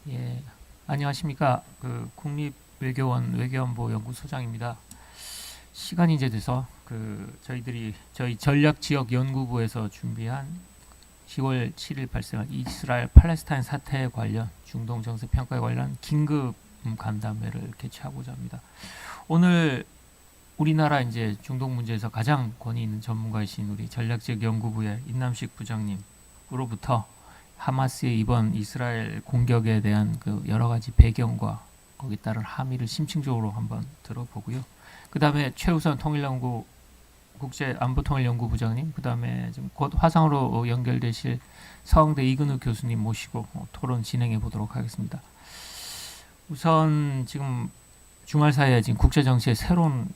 예, 안녕하십니까. 국립외교원 외교안보 연구소장입니다. 시간이 이제 돼서 저희 전략지역연구부에서 준비한 10월 7일 발생한 이스라엘 팔레스타인 사태에 관련 중동 정세 평가에 관련 긴급 간담회를 개최하고자 합니다. 오늘 우리나라 이제 중동 문제에서 가장 권위 있는 전문가이신 우리 전략지역연구부의 임남식 부장님으로부터 하마스의 이번 이스라엘 공격에 대한 그 여러 가지 배경과 거기에 따른 함의를 심층적으로 한번 들어보고요. 그 다음에 최우선 통일연구 국제안보통일연구부장님, 그 다음에 지금 곧 화상으로 연결되실 서강대 이근우 교수님 모시고 토론 진행해 보도록 하겠습니다. 우선 지금 주말 사이에 지금 국제정치의 새로운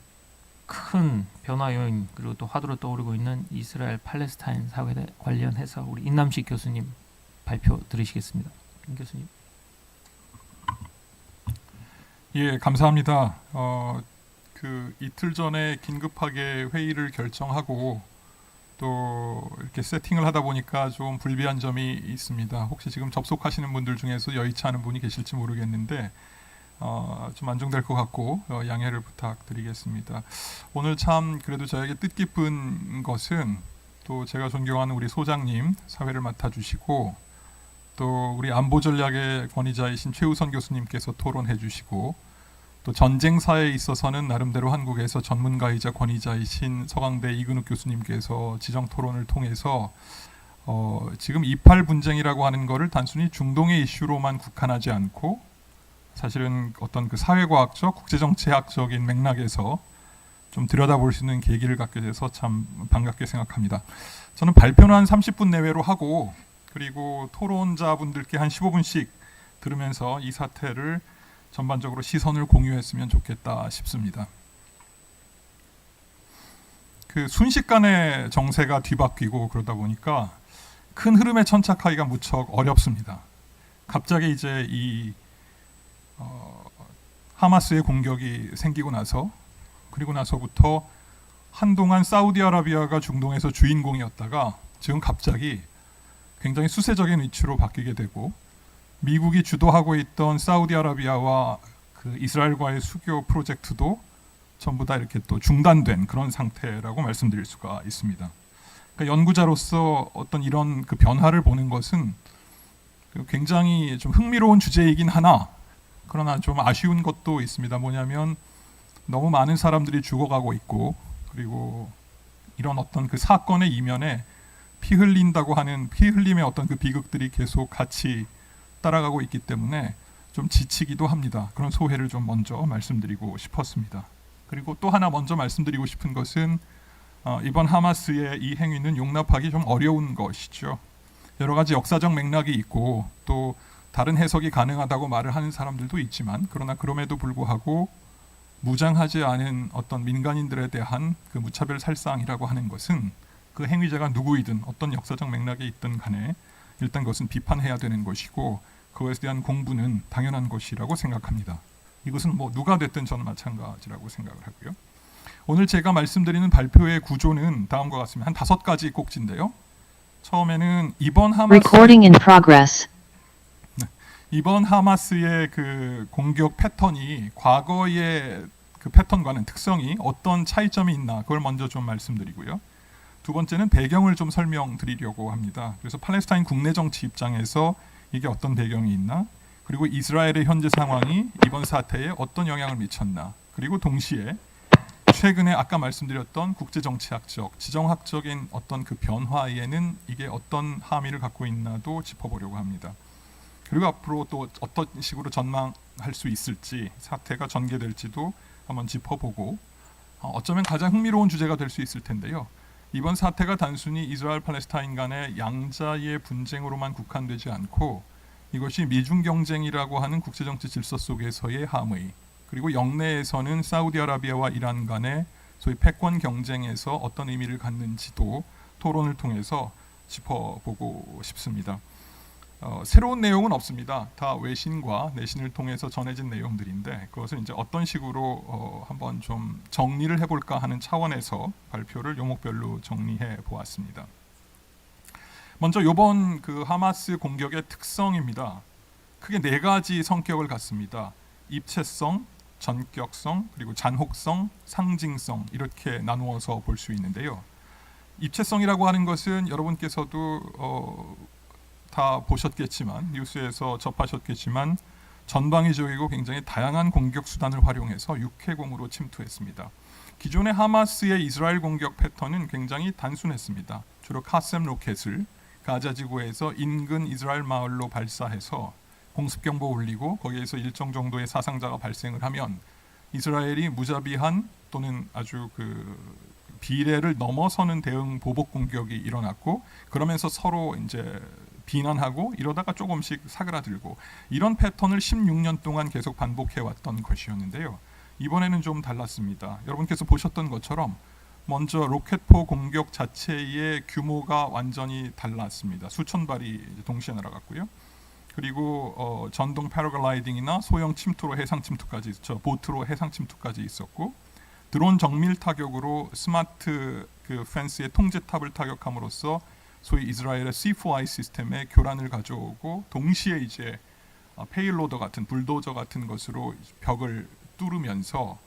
큰 변화 요인 그리고 또 화두로 떠오르고 있는 이스라엘 팔레스타인 사회에 관련해서 우리 임남식 교수님 발표 들으시겠습니다. 임 교수님. 예, 감사합니다. 이틀 전에 긴급하게 회의를 결정하고 또 이렇게 세팅을 하다 보니까 좀 불비한 점이 있습니다. 혹시 지금 접속하시는 분들 중에서 여의치 않은 분이 계실지 모르겠는데 좀 안정될 것 같고 양해를 부탁드리겠습니다. 오늘 참 그래도 저에게 뜻깊은 것은 또 제가 존경하는 우리 소장님 사회를 맡아주시고 또 우리 안보전략의 권위자이신 최우선 교수님께서 토론해 주시고 또 전쟁사에 있어서는 나름대로 한국에서 전문가이자 권위자이신 서강대 이근욱 교수님께서 지정 토론을 통해서 지금 이팔 분쟁이라고 하는 것을 단순히 중동의 이슈로만 국한하지 않고 사실은 어떤 그 사회과학적, 국제정치학적인 맥락에서 좀 들여다볼 수 있는 계기를 갖게 돼서 참 반갑게 생각합니다. 저는 발표는 한 30분 내외로 하고 그리고 토론자분들께 한 15분씩 들으면서 이 사태를 전반적으로 시선을 공유했으면 좋겠다 싶습니다. 그 순식간에 정세가 뒤바뀌고 그러다 보니까 큰 흐름에 천착하기가 무척 어렵습니다. 갑자기 이제 이 하마스의 공격이 생기고 나서 그리고 나서부터 한동안 사우디아라비아가 중동에서 주인공이었다가 지금 갑자기 굉장히 수세적인 위치로 바뀌게 되고 미국이 주도하고 있던 사우디아라비아와 그 이스라엘과의 수교 프로젝트도 전부 다 이렇게 또 중단된 그런 상태라고 말씀드릴 수가 있습니다. 그러니까 연구자로서 어떤 이런 그 변화를 보는 것은 굉장히 좀 흥미로운 주제이긴 하나 그러나 좀 아쉬운 것도 있습니다. 뭐냐면 너무 많은 사람들이 죽어가고 있고 그리고 이런 어떤 그 사건의 이면에 피 흘린다고 하는 피 흘림의 어떤 그 비극들이 계속 같이 따라가고 있기 때문에 좀 지치기도 합니다. 그런 소회를 좀 먼저 말씀드리고 싶었습니다. 그리고 또 하나 먼저 말씀드리고 싶은 것은 이번 하마스의 이 행위는 용납하기 좀 어려운 것이죠. 여러 가지 역사적 맥락이 있고 또 다른 해석이 가능하다고 말을 하는 사람들도 있지만 그러나 그럼에도 불구하고 무장하지 않은 어떤 민간인들에 대한 그 무차별 살상이라고 하는 것은 그 행위자가 누구이든 어떤 역사적 맥락에 있든 간에 일단 그것은 비판해야 되는 것이고 그것에 대한 공부는 당연한 것이라고 생각합니다. 이것은 뭐 누가 됐든 저는 마찬가지라고 생각을 하고요. 오늘 제가 말씀드리는 발표의 구조는 다음과 같습니다. 한 5가지 꼭지인데요. 처음에는 이번 하마스의 그 공격 패턴이 과거의 그 패턴과는 특성이 어떤 차이점이 있나 그걸 먼저 좀 말씀드리고요. 두 번째는 배경을 좀 설명드리려고 합니다. 그래서 팔레스타인 국내 정치 입장에서 이게 어떤 배경이 있나, 그리고 이스라엘의 현재 상황이 이번 사태에 어떤 영향을 미쳤나, 그리고 동시에 최근에 아까 말씀드렸던 국제정치학적, 지정학적인 어떤 그 변화에는 이게 어떤 함의를 갖고 있나도 짚어보려고 합니다. 그리고 앞으로 또 어떤 식으로 전망할 수 있을지, 사태가 전개될지도 한번 짚어보고 어쩌면 가장 흥미로운 주제가 될 수 있을 텐데요. 이번 사태가 단순히 이스라엘 팔레스타인 간의 양자의 분쟁으로만 국한되지 않고 이것이 미중 경쟁이라고 하는 국제정치 질서 속에서의 함의, 그리고 영내에서는 사우디아라비아와 이란 간의 소위 패권 경쟁에서 어떤 의미를 갖는지도 토론을 통해서 짚어보고 싶습니다. 새로운 내용은 없습니다. 다 외신과 내신을 통해서 전해진 내용들인데 그것을 이제 어떤 식으로 한번 좀 정리를 해볼까 하는 차원에서 발표를 요목별로 정리해 보았습니다. 먼저 이번 그 하마스 공격의 특성입니다. 크게 네 가지 성격을 갖습니다. 입체성, 전격성, 그리고 잔혹성, 상징성 이렇게 나누어서 볼 수 있는데요. 입체성이라고 하는 것은 여러분께서도 다 보셨겠지만 뉴스에서 접하셨겠지만 전방위적이고 굉장히 다양한 공격 수단을 활용해서 육해공으로 침투했습니다. 기존의 하마스의 이스라엘 공격 패턴은 굉장히 단순했습니다. 주로 카셈 로켓을 가자 지구에서 인근 이스라엘 마을로 발사해서 공습 경보 울리고 거기에서 일정 정도의 사상자가 발생을 하면 이스라엘이 무자비한 또는 아주 비례를 넘어서는 대응 보복 공격이 일어났고 그러면서 서로 이제 비난하고 이러다가 조금씩 사그라들고 이런 패턴을 16년 동안 계속 반복해 왔던 것이었는데요. 이번에는 좀 달랐습니다. 여러분께서 보셨던 것처럼 먼저 로켓포 공격 자체의 규모가 완전히 달랐습니다. 수천 발이 동시에 날아갔고요. 그리고 전동 패러글라이딩이나 소형 침투로 해상 침투까지 보트로 해상 침투까지 있었고 드론 정밀 타격으로 스마트 펜스의 통제탑을 타격함으로써 소위 이스라엘의 C4I 시스템에 교란을 가져오고 동시에 이제 페일로더 같은 불도저 같은 것으로 벽을 뚫으면서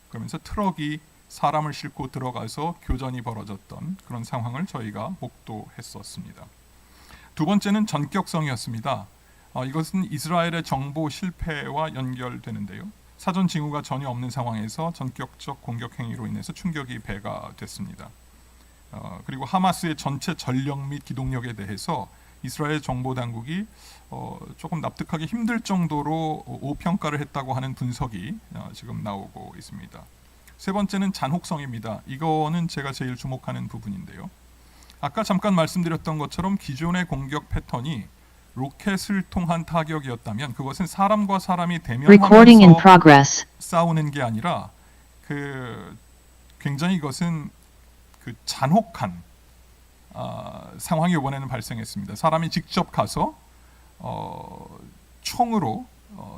그러면서 트럭이 사람을 싣고 들어가서 교전이 벌어졌던 그런 상황을 저희가 목도했었습니다. 두 번째는 전격성이었습니다. 이것은 이스라엘의 정보 실패와 연결되는데요. 사전 징후가 전혀 없는 상황에서 전격적 공격 행위로 인해서 충격이 배가 됐습니다. 그리고 하마스의 전체 전력 및 기동력에 대해서 이스라엘 정보 당국이 조금 납득하기 힘들 정도로 오평가를 했다고 하는 분석이 지금 나오고 있습니다. 세 번째는 잔혹성입니다. 이거는 제가 제일 주목하는 부분인데요. 아까 잠깐 말씀드렸던 것처럼 기존의 공격 패턴이 로켓을 통한 타격이었다면 그것은 사람과 사람이 Recording in 대면하면서 progress. 싸우는 게 아니라 굉장히 이것은 잔혹한 상황이 이번에는 발생했습니다. 사람이 직접 가서 총으로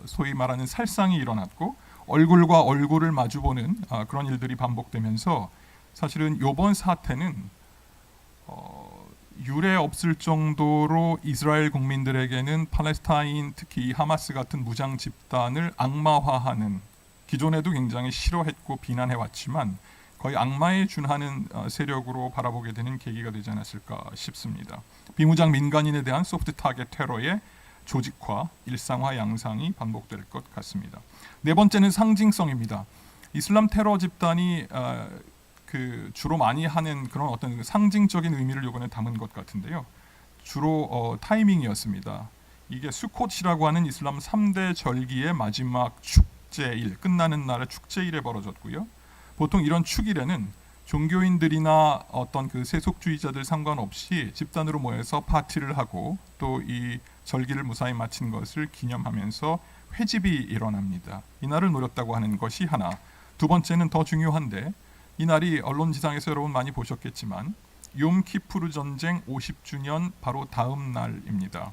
소위 말하는 살상이 일어났고 얼굴과 얼굴을 마주보는 그런 일들이 반복되면서 사실은 이번 사태는 유례 없을 정도로 이스라엘 국민들에게는 팔레스타인 특히 이 하마스 같은 무장 집단을 악마화하는 기존에도 굉장히 싫어했고 비난해왔지만 거의 악마에 준하는 세력으로 바라보게 되는 계기가 되지 않았을까 싶습니다. 비무장 민간인에 대한 소프트 타겟 테러의 조직화, 일상화 양상이 반복될 것 같습니다. 네 번째는 상징성입니다. 이슬람 테러 집단이 주로 많이 하는 그런 어떤 상징적인 의미를 이번에 담은 것 같은데요. 주로 타이밍이었습니다. 이게 수콧이라고 하는 이슬람 3대 절기의 마지막 축제일, 끝나는 날의 축제일에 벌어졌고요. 보통 이런 축일에는 종교인들이나 어떤 세속주의자들 상관없이 집단으로 모여서 파티를 하고 또 이 절기를 무사히 마친 것을 기념하면서 회집이 일어납니다. 이 날을 노렸다고 하는 것이 하나. 두 번째는 더 중요한데 이 날이 언론지상에서 여러분 많이 보셨겠지만 욤키푸르 전쟁 50주년 바로 다음 날입니다.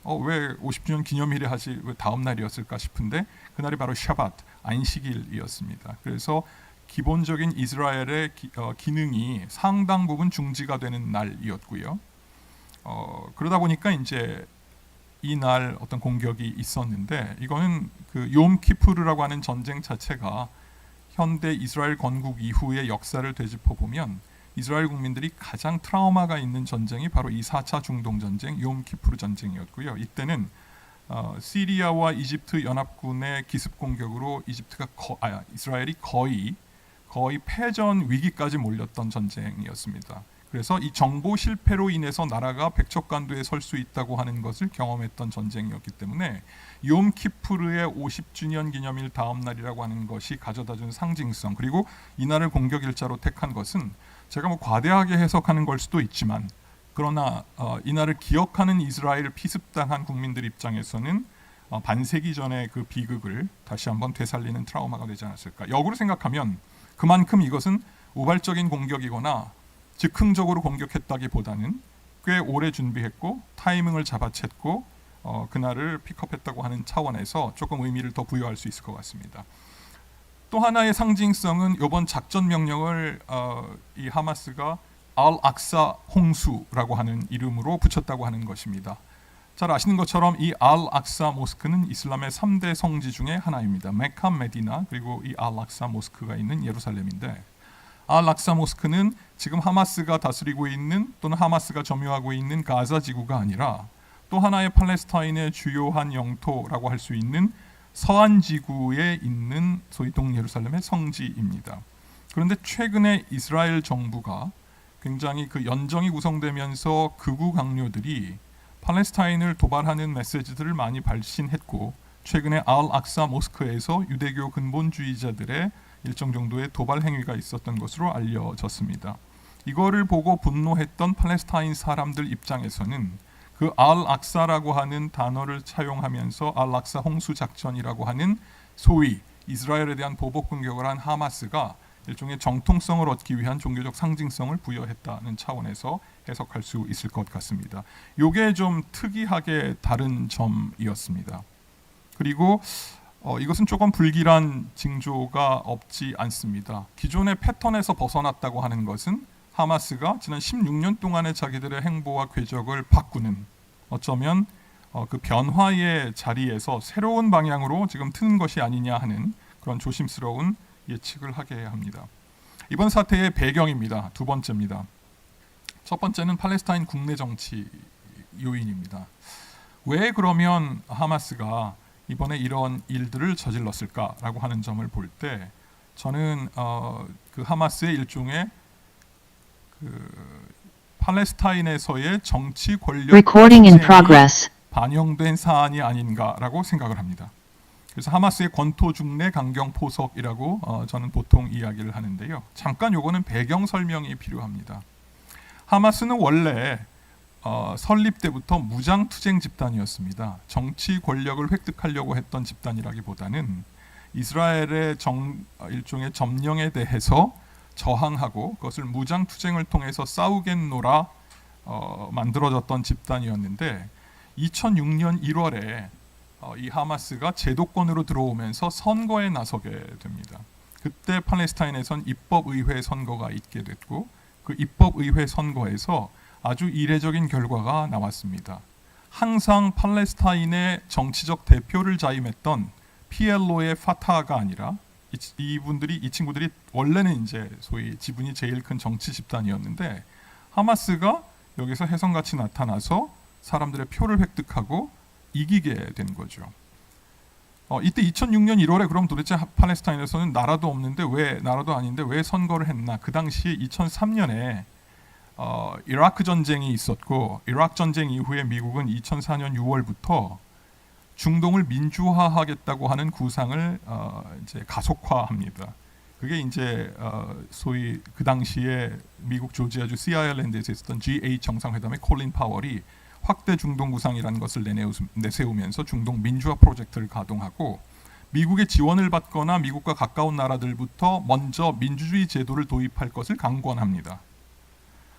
왜 50주년 기념일에 하지 왜 다음 날이었을까 싶은데 그날이 바로 샤밧, 안식일이었습니다. 그래서 기본적인 이스라엘의 기능이 상당 부분 중지가 되는 날이었고요. 그러다 보니까 이제 이 날 어떤 공격이 있었는데 이거는 욤키푸르라고 하는 전쟁 자체가 현대 이스라엘 건국 이후의 역사를 되짚어 보면 이스라엘 국민들이 가장 트라우마가 있는 전쟁이 바로 이 4차 중동 전쟁 욤키푸르 전쟁이었고요. 이때는 시리아와 이집트 연합군의 기습 공격으로 이스라엘이 거의 패전 위기까지 몰렸던 전쟁이었습니다. 그래서 이 정보 실패로 인해서 나라가 백척간도에 설 수 있다고 하는 것을 경험했던 전쟁이었기 때문에 욤키푸르의 50주년 기념일 다음 날이라고 하는 것이 가져다준 상징성 그리고 이날을 공격일자로 택한 것은 제가 과대하게 해석하는 걸 수도 있지만 그러나 이날을 기억하는 이스라엘 피습당한 국민들 입장에서는 반세기 전의 그 비극을 다시 한번 되살리는 트라우마가 되지 않았을까. 역으로 생각하면 그만큼 이것은 우발적인 공격이거나 즉흥적으로 공격했다기보다는 꽤 오래 준비했고 타이밍을 잡아챘고 그날을 픽업했다고 하는 차원에서 조금 의미를 더 부여할 수 있을 것 같습니다. 또 하나의 상징성은 이번 작전 명령을 이 하마스가 알 악사 홍수라고 하는 이름으로 붙였다고 하는 것입니다. 잘 아시는 것처럼 이 알-악사 모스크는 이슬람의 3대 성지 중에 하나입니다. 메카, 메디나 그리고 이 알-악사 모스크가 있는 예루살렘인데, 알-악사 모스크는 지금 하마스가 다스리고 있는 또는 하마스가 점유하고 있는 가자 지구가 아니라 또 하나의 팔레스타인의 주요한 영토라고 할 수 있는 서안 지구에 있는 소위 동예루살렘의 성지입니다. 그런데 최근에 이스라엘 정부가 굉장히 그 연정이 구성되면서 극우 강요들이 팔레스타인을 도발하는 메시지들을 많이 발신했고, 최근에 알-악사 모스크에서 유대교 근본주의자들의 일정 정도의 도발 행위가 있었던 것으로 알려졌습니다. 이거를 보고 분노했던 팔레스타인 사람들 입장에서는 그 알-악사라고 하는 단어를 차용하면서 알-악사 홍수 작전이라고 하는 소위 이스라엘에 대한 보복 공격을 한 하마스가 일종의 정통성을 얻기 위한 종교적 상징성을 부여했다는 차원에서 해석할 수 있을 것 같습니다. 이게 좀 특이하게 다른 점이었습니다. 그리고 이것은 조금 불길한 징조가 없지 않습니다. 기존의 패턴에서 벗어났다고 하는 것은 하마스가 지난 16년 동안의 자기들의 행보와 궤적을 바꾸는, 어쩌면 그 변화의 자리에서 새로운 방향으로 지금 트는 것이 아니냐 하는 그런 조심스러운 예측을 하게 합니다. 이번 사태의 배경입니다. 두 번째입니다. 첫 번째는 팔레스타인 국내 정치 요인입니다. 왜 그러면 하마스가 이번에 이런 일들을 저질렀을까라고 하는 점을 볼 때, 저는 그 하마스의 일종의 그 팔레스타인에서의 정치 권력 Recording in progress. 반영된 사안이 아닌가라고 생각을 합니다. 그래서 하마스의 권토 중내 강경 포석이라고 저는 보통 이야기를 하는데요. 잠깐 요거는 배경 설명이 필요합니다. 하마스는 원래 설립 때부터 무장투쟁 집단이었습니다. 정치 권력을 획득하려고 했던 집단이라기보다는 이스라엘의 일종의 점령에 대해서 저항하고 그것을 무장투쟁을 통해서 싸우겠노라 만들어졌던 집단이었는데, 2006년 1월에 이 하마스가 제도권으로 들어오면서 선거에 나서게 됩니다. 그때 팔레스타인에선 입법의회 선거가 있게 됐고, 그 입법의회 선거에서 아주 이례적인 결과가 나왔습니다. 항상 팔레스타인의 정치적 대표를 자임했던 PLO의 파타가 아니라 이 친구들이 원래는 이제 소위 지분이 제일 큰 정치 집단이었는데, 하마스가 여기서 혜성같이 나타나서 사람들의 표를 획득하고 이기게 된 거죠. 이때 2006년 1월에 그럼 도대체 팔레스타인에서는 나라도 없는데 나라도 아닌데 왜 선거를 했나? 그 당시에 2003년에 이라크 전쟁이 있었고, 이라크 전쟁 이후에 미국은 2004년 6월부터 중동을 민주화하겠다고 하는 구상을 이제 가속화합니다. 그게 이제 소위 그 당시에 미국 조지아주 씨아일랜드에서 있었던 G8 정상회담의 콜린 파월이 확대 중동 구상이라는 것을 내세우면서 중동 민주화 프로젝트를 가동하고, 미국의 지원을 받거나 미국과 가까운 나라들부터 먼저 민주주의 제도를 도입할 것을 강권합니다.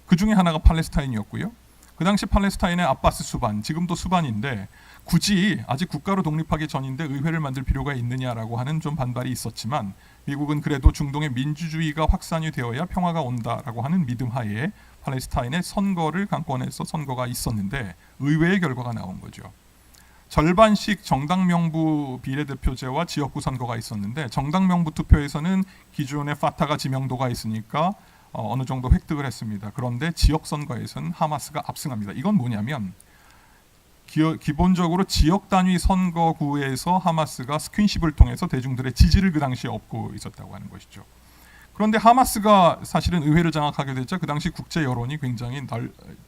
그 중에 하나가 팔레스타인이었고요. 그 당시 팔레스타인의 아바스 수반, 지금도 수반인데 굳이 아직 국가로 독립하기 전인데 의회를 만들 필요가 있느냐라고 하는 좀 반발이 있었지만, 미국은 그래도 중동의 민주주의가 확산이 되어야 평화가 온다라고 하는 믿음 하에 팔레스타인의 선거를 강권해서 선거가 있었는데 의외의 결과가 나온 거죠. 절반씩 정당 명부 비례대표제와 지역구 선거가 있었는데, 정당 명부 투표에서는 기존의 파타가 지명도가 있으니까 어느 정도 획득을 했습니다. 그런데 지역 선거에서는 하마스가 압승합니다. 이건 뭐냐면 기본적으로 지역 단위 선거구에서 하마스가 스킨십을 통해서 대중들의 지지를 그 당시에 얻고 있었다고 하는 것이죠. 그런데 하마스가 사실은 의회를 장악하게 됐자 그 당시 국제 여론이 굉장히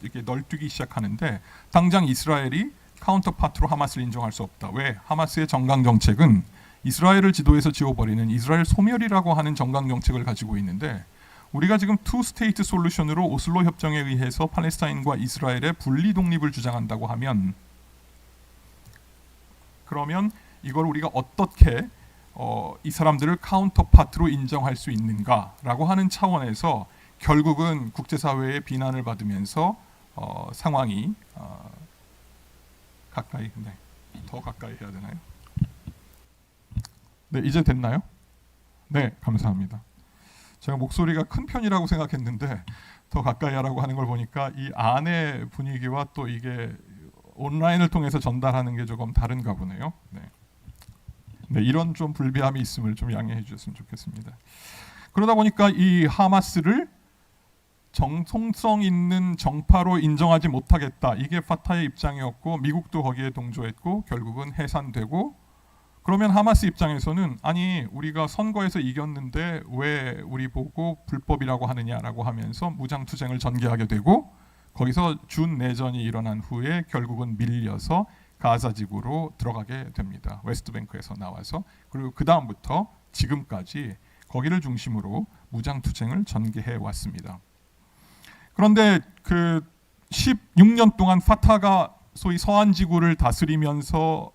이렇게 널뛰기 시작하는데, 당장 이스라엘이 카운터파트로 하마스를 인정할 수 없다. 왜? 하마스의 정강 정책은 이스라엘을 지도에서 지워버리는 이스라엘 소멸이라고 하는 정강 정책을 가지고 있는데, 우리가 지금 투 스테이트 솔루션으로 오슬로 협정에 의해서 팔레스타인과 이스라엘의 분리 독립을 주장한다고 하면, 그러면 이걸 우리가 어떻게 이 사람들을 카운터파트로 인정할 수 있는가라고 하는 차원에서 결국은 국제사회의 비난을 받으면서 상황이 가까이, 더 가까이 해야 되나요? 네, 이제 됐나요? 네, 감사합니다. 제가 목소리가 큰 편이라고 생각했는데 더 가까이 하라고 하는 걸 보니까 이 안의 분위기와 또 이게 온라인을 통해서 전달하는 게 조금 다른가 보네요. 네, 이런 좀 불비함이 있음을 좀 양해해 주셨으면 좋겠습니다. 그러다 보니까 이 하마스를 정통성 있는 정파로 인정하지 못하겠다. 이게 파타의 입장이었고 미국도 거기에 동조했고 결국은 해산되고, 그러면 하마스 입장에서는 아니 우리가 선거에서 이겼는데 왜 우리 보고 불법이라고 하느냐라고 하면서 무장투쟁을 전개하게 되고, 거기서 준내전이 일어난 후에 결국은 밀려서 가자지구로 들어가게 됩니다. 웨스트뱅크에서 나와서. 그리고 그 다음부터 지금까지 거기를 중심으로 무장투쟁을 전개해 왔습니다. 그런데 그 16년 동안 파타가 소위 서한 지구를 다스리면서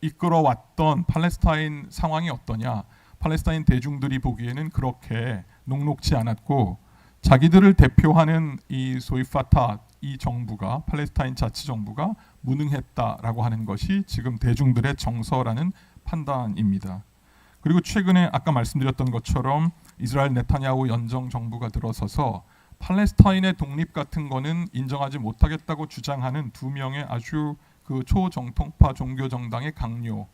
이끌어왔던 팔레스타인 상황이 어떠냐? 팔레스타인 대중들이 보기에는 그렇게 녹록지 않았고, 자기들을 대표하는 이 소위 파타 이 정부가, 팔레스타인 자치정부가 무능했다라고 하는 것이 지금 대중들의 정서라는 판단입니다. 그리고 최근에 아까 말씀드렸던 것처럼 이스라엘 네타냐후 연정 정부가 들어서서 팔레스타인의 독립 같은 거는 인정하지 못하겠다고 주장하는 두 명의 아주 그 초정통파 종교 정당의 강요,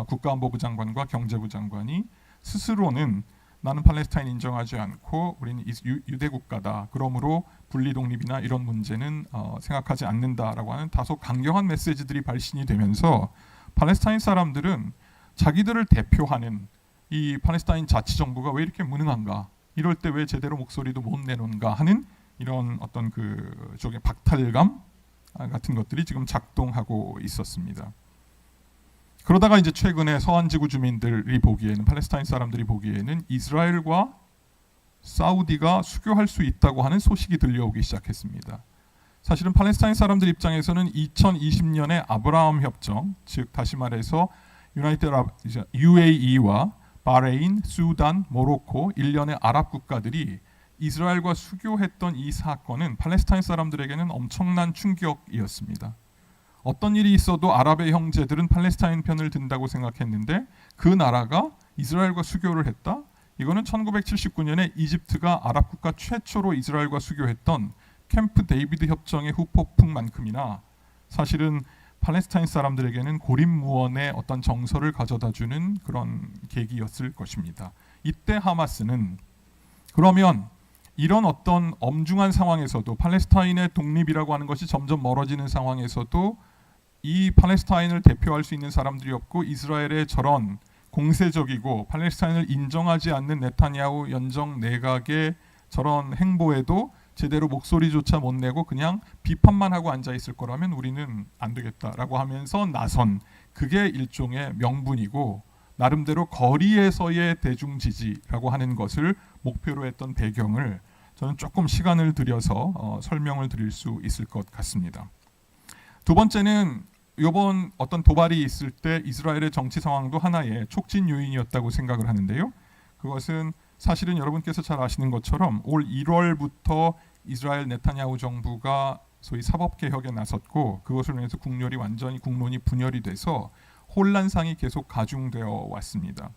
국가안보부 장관과 경제부 장관이 스스로는 나는 팔레스타인 인정하지 않고 우리는 유대 국가다. 그러므로 분리 독립이나 이런 문제는 생각하지 않는다라고 하는 다소 강경한 메시지들이 발신이 되면서 팔레스타인 사람들은 자기들을 대표하는 이 팔레스타인 자치정부가 왜 이렇게 무능한가? 이럴 때 왜 제대로 목소리도 못 내놓은가 하는 이런 어떤 그 쪽의 박탈감 같은 것들이 지금 작동하고 있었습니다. 그러다가 이제 최근에 서한지구 주민들이 보기에는, 팔레스타인 사람들이 보기에는 이스라엘과 사우디가 수교할 수 있다고 하는 소식이 들려오기 시작했습니다. 사실은 팔레스타인 사람들 입장에서는 2020년에 아브라함 협정, 즉 다시 말해서 UAE와 바레인, 수단, 모로코 일련의 아랍 국가들이 이스라엘과 수교했던 이 사건은 팔레스타인 사람들에게는 엄청난 충격이었습니다. 어떤 일이 있어도 아랍의 형제들은 팔레스타인 편을 든다고 생각했는데 그 나라가 이스라엘과 수교를 했다? 이거는 1979년에 이집트가 아랍 국가 최초로 이스라엘과 수교했던 캠프 데이비드 협정의 후폭풍만큼이나 사실은 팔레스타인 사람들에게는 고립무원의 어떤 정서를 가져다주는 그런 계기였을 것입니다. 이때 하마스는 그러면 이런 어떤 엄중한 상황에서도, 팔레스타인의 독립이라고 하는 것이 점점 멀어지는 상황에서도 이 팔레스타인을 대표할 수 있는 사람들이 없고, 이스라엘의 저런 공세적이고 팔레스타인을 인정하지 않는 네타냐후 연정 내각의 저런 행보에도 제대로 목소리조차 못 내고 그냥 비판만 하고 앉아 있을 거라면 우리는 안 되겠다라고 하면서 나선, 그게 일종의 명분이고 나름대로 거리에서의 대중 지지라고 하는 것을 목표로 했던 배경을 저는 조금 시간을 들여서 설명을 드릴 수 있을 것 같습니다. 두 번째는 이번 어떤 도발이 있을 때 이스라엘의 정치 상황도 하나의 촉진 요인이었다고 생각을 하는데요. 그것은 사실은 여러분께서 잘 아시는 것처럼 올 1월부터 이스라엘 네타냐후 정부가 소위 사법개혁에 나섰고, 그것을 위해서 국론이 분열이 돼서 혼란상이 계속 가중되어 왔습니다.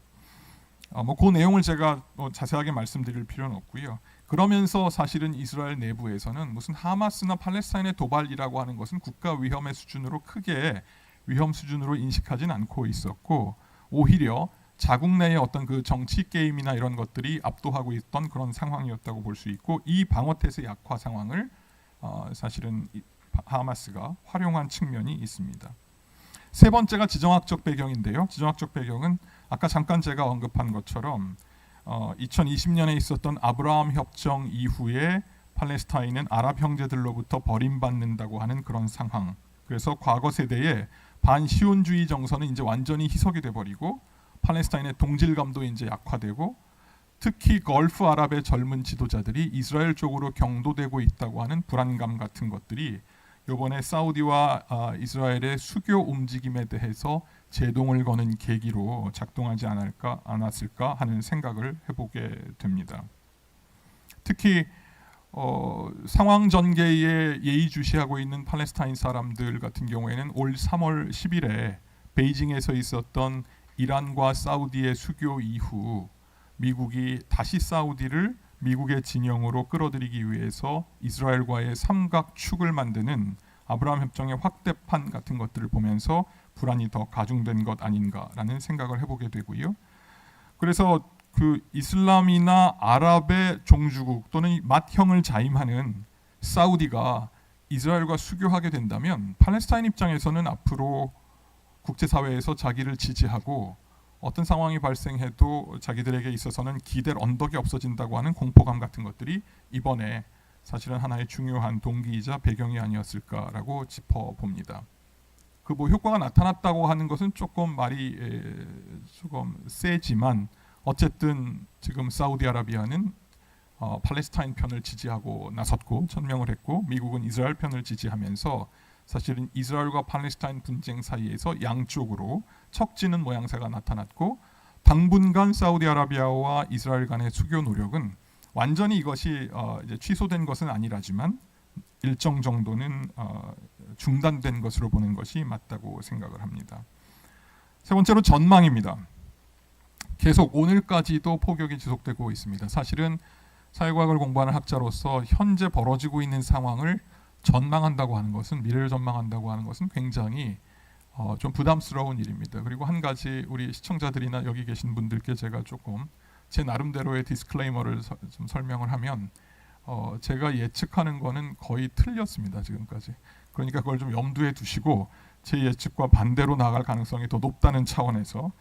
그 내용을 제가 자세하게 말씀드릴 필요는 없고요. 그러면서 사실은 이스라엘 내부에서는 무슨 하마스나 팔레스타인의 도발이라고 하는 것은 국가 위험의 수준으로 크게 위험 수준으로 인식하진 않고 있었고, 오히려 자국 내의 어떤 그 정치 게임이나 이런 것들이 압도하고 있던 그런 상황이었다고 볼 수 있고, 이 방어태세 약화 상황을 사실은 하마스가 활용한 측면이 있습니다. 세 번째가 지정학적 배경인데요. 지정학적 배경은 아까 잠깐 제가 언급한 것처럼 2020년에 있었던 아브라함 협정 이후에 팔레스타인은 아랍 형제들로부터 버림받는다고 하는 그런 상황. 그래서 과거 세대의 반시온주의 정서는 이제 완전히 희석이 돼버리고 팔레스타인의 동질감도 이제 약화되고, 특히 걸프 아랍의 젊은 지도자들이 이스라엘 쪽으로 경도되고 있다고 하는 불안감 같은 것들이 이번에 사우디와 이스라엘의 수교 움직임에 대해서 제동을 거는 계기로 작동하지 않았을까 하는 생각을 해보게 됩니다. 특히 상황 전개에 예의주시하고 있는 팔레스타인 사람들 같은 경우에는 올 3월 10일에 베이징에서 있었던 이란과 사우디의 수교 이후 미국이 다시 사우디를 미국의 진영으로 끌어들이기 위해서 이스라엘과의 삼각축을 만드는 아브라함 협정의 확대판 같은 것들을 보면서 불안이 더 가중된 것 아닌가라는 생각을 해보게 되고요. 그래서 그 이슬람이나 아랍의 종주국 또는 맏형을 자임하는 사우디가 이스라엘과 수교하게 된다면 팔레스타인 입장에서는 앞으로 국제사회에서 자기를 지지하고 어떤 상황이 발생해도 자기들에게 있어서는 기댈 언덕이 없어진다고 하는 공포감 같은 것들이 이번에 사실은 하나의 중요한 동기이자 배경이 아니었을까라고 짚어봅니다. 그 뭐 효과가 나타났다고 하는 것은 조금 말이 조금 세지만 어쨌든 지금 사우디아라비아는 팔레스타인 편을 지지하고 나섰고 천명을 했고 미국은 이스라엘 편을 지지하면서 사실은 이스라엘과 팔레스타인 분쟁 사이에서 양쪽으로 척지는 모양새가 나타났고 당분간 사우디아라비아와 이스라엘 간의 수교 노력은 완전히 이것이 이제 취소된 것은 아니라지만 일정 정도는 중단된 것으로 보는 것이 맞다고 생각을 합니다. 세 번째로 전망입니다. 계속 오늘까지도 폭격이 지속되고 있습니다. 사실은 사회과학을 공부하는 학자로서 현재 벌어지고 있는 상황을 전망한다고 하는 것은 미래를 전망한다고 하는 것은 굉장히 좀 부담스러운 일입니다. 그리고 한 가지 우리 시청자들이나 여기 계신 분들께 제가 조금 제 나름대로의 디스클레이머를 좀 설명을 하면 제가 예측하는 거는 거의 틀렸습니다. 지금까지. 그러니까 그걸 좀 염두에 두시고 제 예측과 반대로 나갈 가능성이 더 높다는 차원에서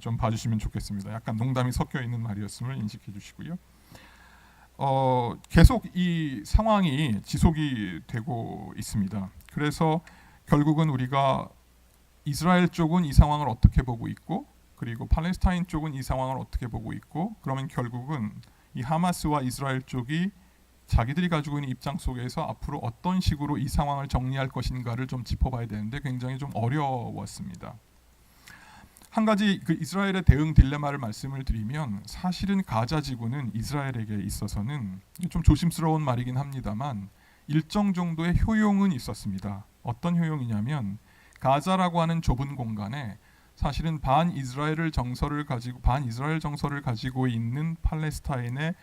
좀 봐주시면 좋겠습니다. 약간 농담이 섞여 있는 말이었음을 인식해 주시고요. 계속 이 상황이 지속이 되고 있습니다. 그래서 결국은 우리가 이스라엘 쪽은 이 상황을 어떻게 보고 있고 그리고 팔레스타인 쪽은 이 상황을 어떻게 보고 있고 그러면 결국은 이 하마스와 이스라엘 쪽이 자기들이 가지고 있는 입장 속에서 앞으로 어떤 식으로 이 상황을 정리할 것인가를 좀 짚어봐야 되는데 굉장히 좀 어려웠습니다. 한 가지 그 이스라엘의 대응 딜레마를 말씀을 드리면 사실은 가자 지구는 이스라엘에게 있어서는 좀 조심스러운 말이긴 합니다만 일정 정도의 효용은 있었습니다. 어떤 효용이냐면 가자라고 하는 좁은 공간에 사실은 반이스라엘 정서를 가지고 있는 팔레스타인의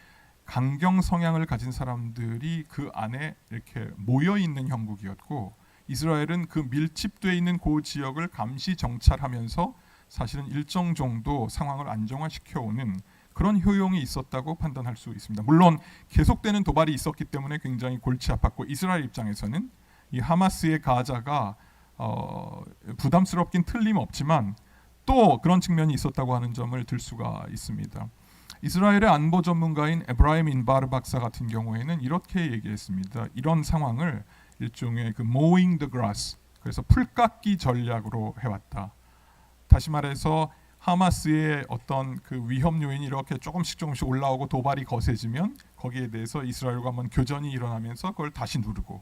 강경 성향을 가진 사람들이 그 안에 이렇게 모여 있는 형국이었고 이스라엘은 그 밀집되어 있는 그 지역을 감시 정찰하면서 사실은 일정 정도 상황을 안정화시켜 오는 그런 효용이 있었다고 판단할 수 있습니다. 물론 계속되는 도발이 있었기 때문에 굉장히 골치 아팠고 이스라엘 입장에서는 이 하마스의 가자가 부담스럽긴 틀림없지만 또 그런 측면이 있었다고 하는 점을 들 수가 있습니다. 이스라엘의 안보 전문가인 에브라임 인바르 박사 같은 경우에는 이렇게 얘기했습니다. 이런 상황을 일종의 그 mowing the grass, 그래서 풀깎기 전략으로 해왔다. 다시 말해서 하마스의 어떤 그 위험 요인이 이렇게 조금씩 올라오고 도발이 거세지면 거기에 대해서 이스라엘과 한번 교전이 일어나면서 그걸 다시 누르고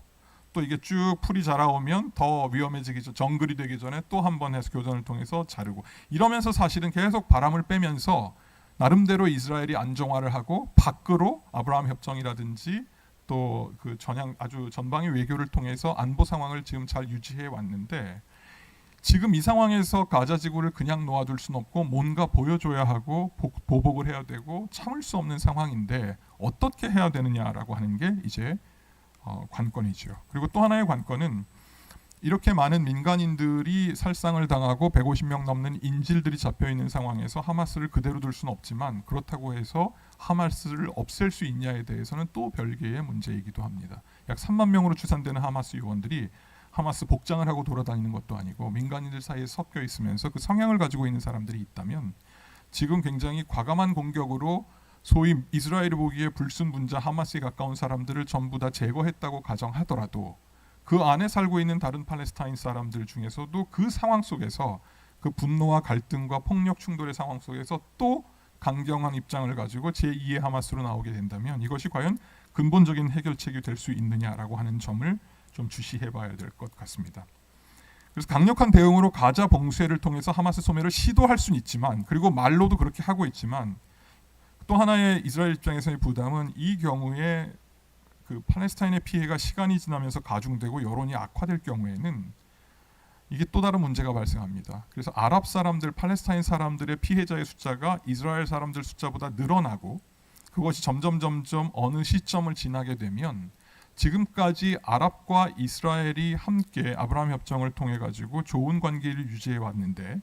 또 이게 쭉 풀이 자라오면 더 위험해지기 전 정글이 되기 전에 또 한 번 해서 교전을 통해서 자르고 이러면서 사실은 계속 바람을 빼면서 나름대로 이스라엘이 안정화를 하고 밖으로 아브라함 협정이라든지 또 그 아주 전방위 외교를 통해서 안보 상황을 지금 잘 유지해 왔는데 지금 이 상황에서 가자 지구를 그냥 놓아둘 수는 없고 뭔가 보여줘야 하고 보복을 해야 되고 참을 수 없는 상황인데 어떻게 해야 되느냐라고 하는 게 이제 관건이죠. 그리고 또 하나의 관건은 이렇게 많은 민간인들이 살상을 당하고 150명 넘는 인질들이 잡혀 있는 상황에서 하마스를 그대로 둘 수는 없지만 그렇다고 해서 하마스를 없앨 수 있냐에 대해서는 또 별개의 문제이기도 합니다. 약 3만 명으로 추산되는 하마스 요원들이 하마스 복장을 하고 돌아다니는 것도 아니고 민간인들 사이에 섞여 있으면서 그 성향을 가지고 있는 사람들이 있다면 지금 굉장히 과감한 공격으로 소위 이스라엘이 보기에 불순분자 하마스에 가까운 사람들을 전부 다 제거했다고 가정하더라도 그 안에 살고 있는 다른 팔레스타인 사람들 중에서도 그 상황 속에서 그 분노와 갈등과 폭력 충돌의 상황 속에서 또 강경한 입장을 가지고 제2의 하마스로 나오게 된다면 이것이 과연 근본적인 해결책이 될 수 있느냐라고 하는 점을 좀 주시해 봐야 될 것 같습니다. 그래서 강력한 대응으로 가자 봉쇄를 통해서 하마스 소멸을 시도할 수는 있지만 그리고 말로도 그렇게 하고 있지만 또 하나의 이스라엘 입장에서의 부담은 이 경우에 그 팔레스타인의 피해가 시간이 지나면서 가중되고 여론이 악화될 경우에는 이게 또 다른 문제가 발생합니다. 그래서 아랍 사람들, 팔레스타인 사람들의 피해자의 숫자가 이스라엘 사람들 숫자보다 늘어나고 그것이 점점 어느 시점을 지나게 되면 지금까지 아랍과 이스라엘이 함께 아브라함 협정을 통해 가지고 좋은 관계를 유지해 왔는데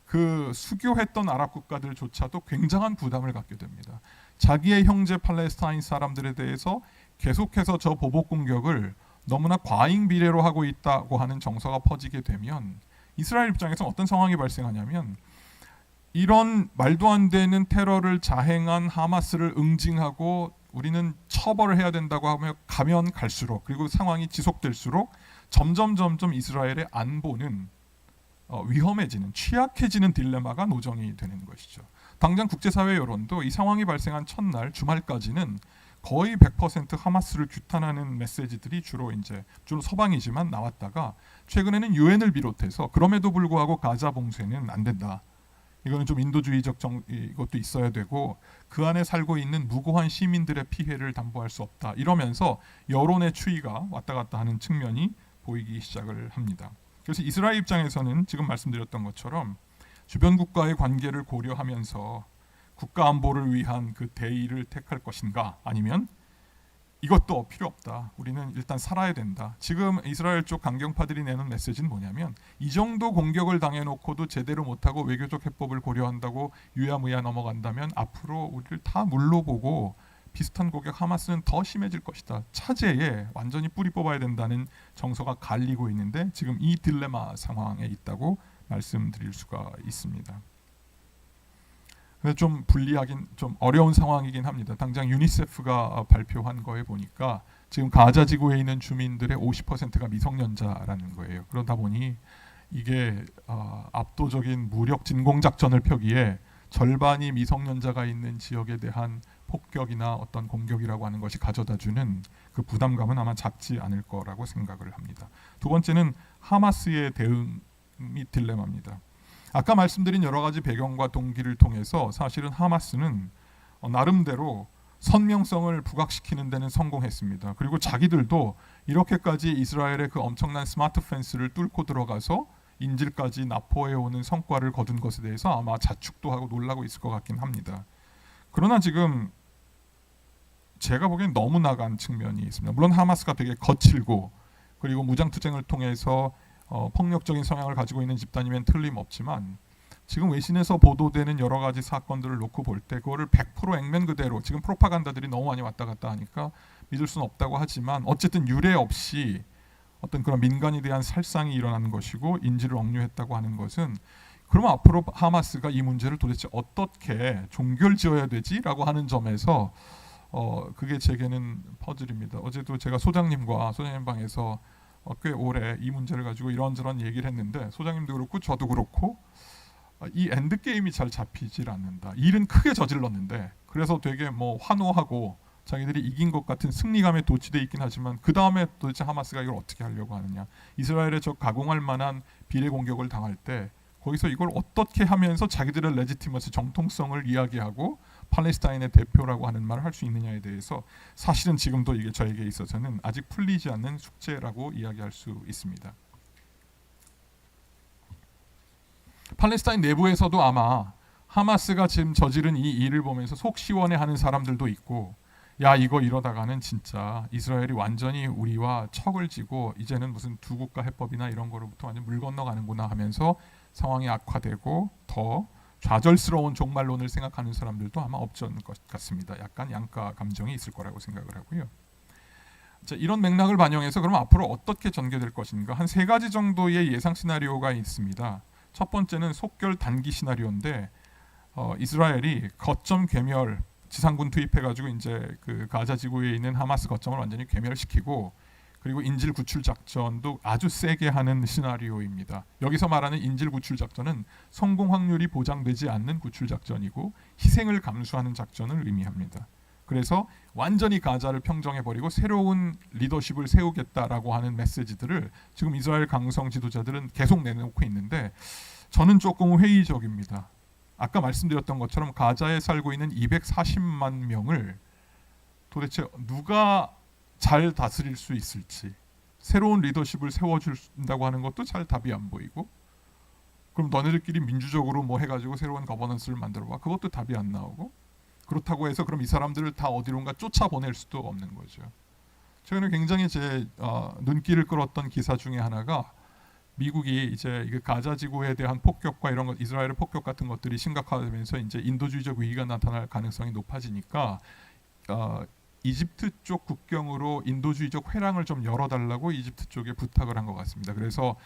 그 수교했던 아랍 국가들조차도 굉장한 부담을 갖게 됩니다. 자기의 형제 팔레스타인 사람들에 대해서 계속해서 저 보복 공격을 너무나 과잉 비례로 하고 있다고 하는 정서가 퍼지게 되면 이스라엘 입장에서 어떤 상황이 발생하냐면 이런 말도 안 되는 테러를 자행한 하마스를 응징하고 우리는 처벌을 해야 된다고 하며 가면 갈수록 그리고 상황이 지속될수록 점점 이스라엘의 안보는 위험해지는 취약해지는 딜레마가 노정이 되는 것이죠. 당장 국제사회 여론도 이 상황이 발생한 첫날 주말까지는 거의 100% 하마스를 규탄하는 메시지들이 주로 서방이지만 나왔다가 최근에는 유엔을 비롯해서 그럼에도 불구하고 가자 봉쇄는 안 된다. 이거는 좀 인도주의적 이것도 있어야 되고 그 안에 살고 있는 무고한 시민들의 피해를 담보할 수 없다. 이러면서 여론의 추이가 왔다 갔다 하는 측면이 보이기 시작을 합니다. 그래서 이스라엘 입장에서는 지금 말씀드렸던 것처럼 주변 국가의 관계를 고려하면서 국가 안보를 위한 그 대의를 택할 것인가 아니면 이것도 필요 없다. 우리는 일단 살아야 된다. 지금 이스라엘 쪽 강경파들이 내는 메시지는 뭐냐면 이 정도 공격을 당해놓고도 제대로 못하고 외교적 해법을 고려한다고 유야무야 넘어간다면 앞으로 우리를 다 물러보고 비슷한 공격 하마스는 더 심해질 것이다. 차제에 완전히 뿌리 뽑아야 된다는 정서가 갈리고 있는데 지금 이 딜레마 상황에 있다고 말씀드릴 수가 있습니다. 좀 불리하긴 좀 어려운 상황이긴 합니다. 당장 유니세프가 발표한 거에 보니까 지금 가자 지구에 있는 주민들의 50%가 미성년자라는 거예요. 그러다 보니 이게 압도적인 무력 진공 작전을 펴기에 절반이 미성년자가 있는 지역에 대한 폭격이나 어떤 공격이라고 하는 것이 가져다주는 그 부담감은 아마 작지 않을 거라고 생각을 합니다. 두 번째는 하마스의 대응이 딜레마입니다. 아까 말씀드린 여러 가지 배경과 동기를 통해서 사실은 하마스는 나름대로 선명성을 부각시키는 데는 성공했습니다. 그리고 자기들도 이렇게까지 이스라엘의 그 엄청난 스마트 펜스를 뚫고 들어가서 인질까지 납포해오는 성과를 거둔 것에 대해서 아마 자축도 하고 놀라고 있을 것 같긴 합니다. 그러나 지금 제가 보기엔 너무 나간 측면이 있습니다. 물론 하마스가 되게 거칠고 그리고 무장투쟁을 통해서 폭력적인 성향을 가지고 있는 집단이면 틀림없지만 지금 외신에서 보도되는 여러 가지 사건들을 놓고 볼 때 그거를 100% 액면 그대로 지금 프로파간다들이 너무 많이 왔다 갔다 하니까 믿을 수는 없다고 하지만 어쨌든 유례 없이 어떤 그런 민간에 대한 살상이 일어나는 것이고 인질을 억류했다고 하는 것은 그러면 앞으로 하마스가 이 문제를 도대체 어떻게 종결지어야 되지라고 하는 점에서 그게 제게는 퍼즐입니다. 어제도 제가 소장님 방에서 꽤 오래 이 문제를 가지고 이런저런 얘기를 했는데 소장님도 그렇고 저도 그렇고 이 엔드 게임이 잘 잡히질 않는다. 일은 크게 저질렀는데 그래서 되게 환호하고 자기들이 이긴 것 같은 승리감에 도취돼 있긴 하지만 그 다음에 도대체 하마스가 이걸 어떻게 하려고 하느냐. 이스라엘에 저 가공할 만한 비례 공격을 당할 때 거기서 이걸 어떻게 하면서 자기들의 레지티머스 정통성을 이야기하고 팔레스타인의 대표라고 하는 말을 할 수 있느냐에 대해서 사실은 지금도 이게 저에게 있어서는 아직 풀리지 않는 숙제라고 이야기할 수 있습니다. 팔레스타인 내부에서도 아마 하마스가 지금 저지른 이 일을 보면서 속 시원해하는 사람들도 있고 야 이거 이러다가는 진짜 이스라엘이 완전히 우리와 척을 지고 이제는 무슨 두 국가 해법이나 이런 거로부터 완전 물 건너가는구나 하면서 상황이 악화되고 더 좌절스러운 종말론을 생각하는 사람들도 아마 없지 않을 것 같습니다. 약간 양가 감정이 있을 거라고 생각을 하고요. 자, 이런 맥락을 반영해서 그럼 앞으로 어떻게 전개될 것인가 한 세 가지 정도의 예상 시나리오가 있습니다. 첫 번째는 속결 단기 시나리오인데 이스라엘이 거점 괴멸 지상군 투입해가지고 이제 그 가자 지구에 있는 하마스 거점을 완전히 괴멸시키고 그리고 인질 구출 작전도 아주 세게 하는 시나리오입니다. 여기서 말하는 인질 구출 작전은 성공 확률이 보장되지 않는 구출 작전이고 희생을 감수하는 작전을 의미합니다. 그래서 완전히 가자를 평정해버리고 새로운 리더십을 세우겠다라고 하는 메시지들을 지금 이스라엘 강성 지도자들은 계속 내놓고 있는데 저는 조금 회의적입니다. 아까 말씀드렸던 것처럼 가자에 살고 있는 240만 명을 도대체 누가 잘 다스릴 수 있을지 새로운 리더십을 세워준다고 하는 것도 잘 답이 안 보이고 그럼 너네들끼리 민주적으로 해가지고 새로운 거버넌스를 만들어봐 그것도 답이 안 나오고 그렇다고 해서 그럼 이 사람들을 다 어디론가 쫓아보낼 수도 없는 거죠. 최근에 굉장히 제 눈길을 끌었던 기사 중에 하나가 미국이 이제 가자 지구에 대한 폭격과 이런 것, 이스라엘의 폭격 같은 것들이 심각하면서 이제 인도주의적 위기가 나타날 가능성이 높아지니까 이집트 쪽 국경으로 인도주의적 회랑을 좀 열어달라고 이집트 쪽에 부탁을 한 것 같습니다. 그래서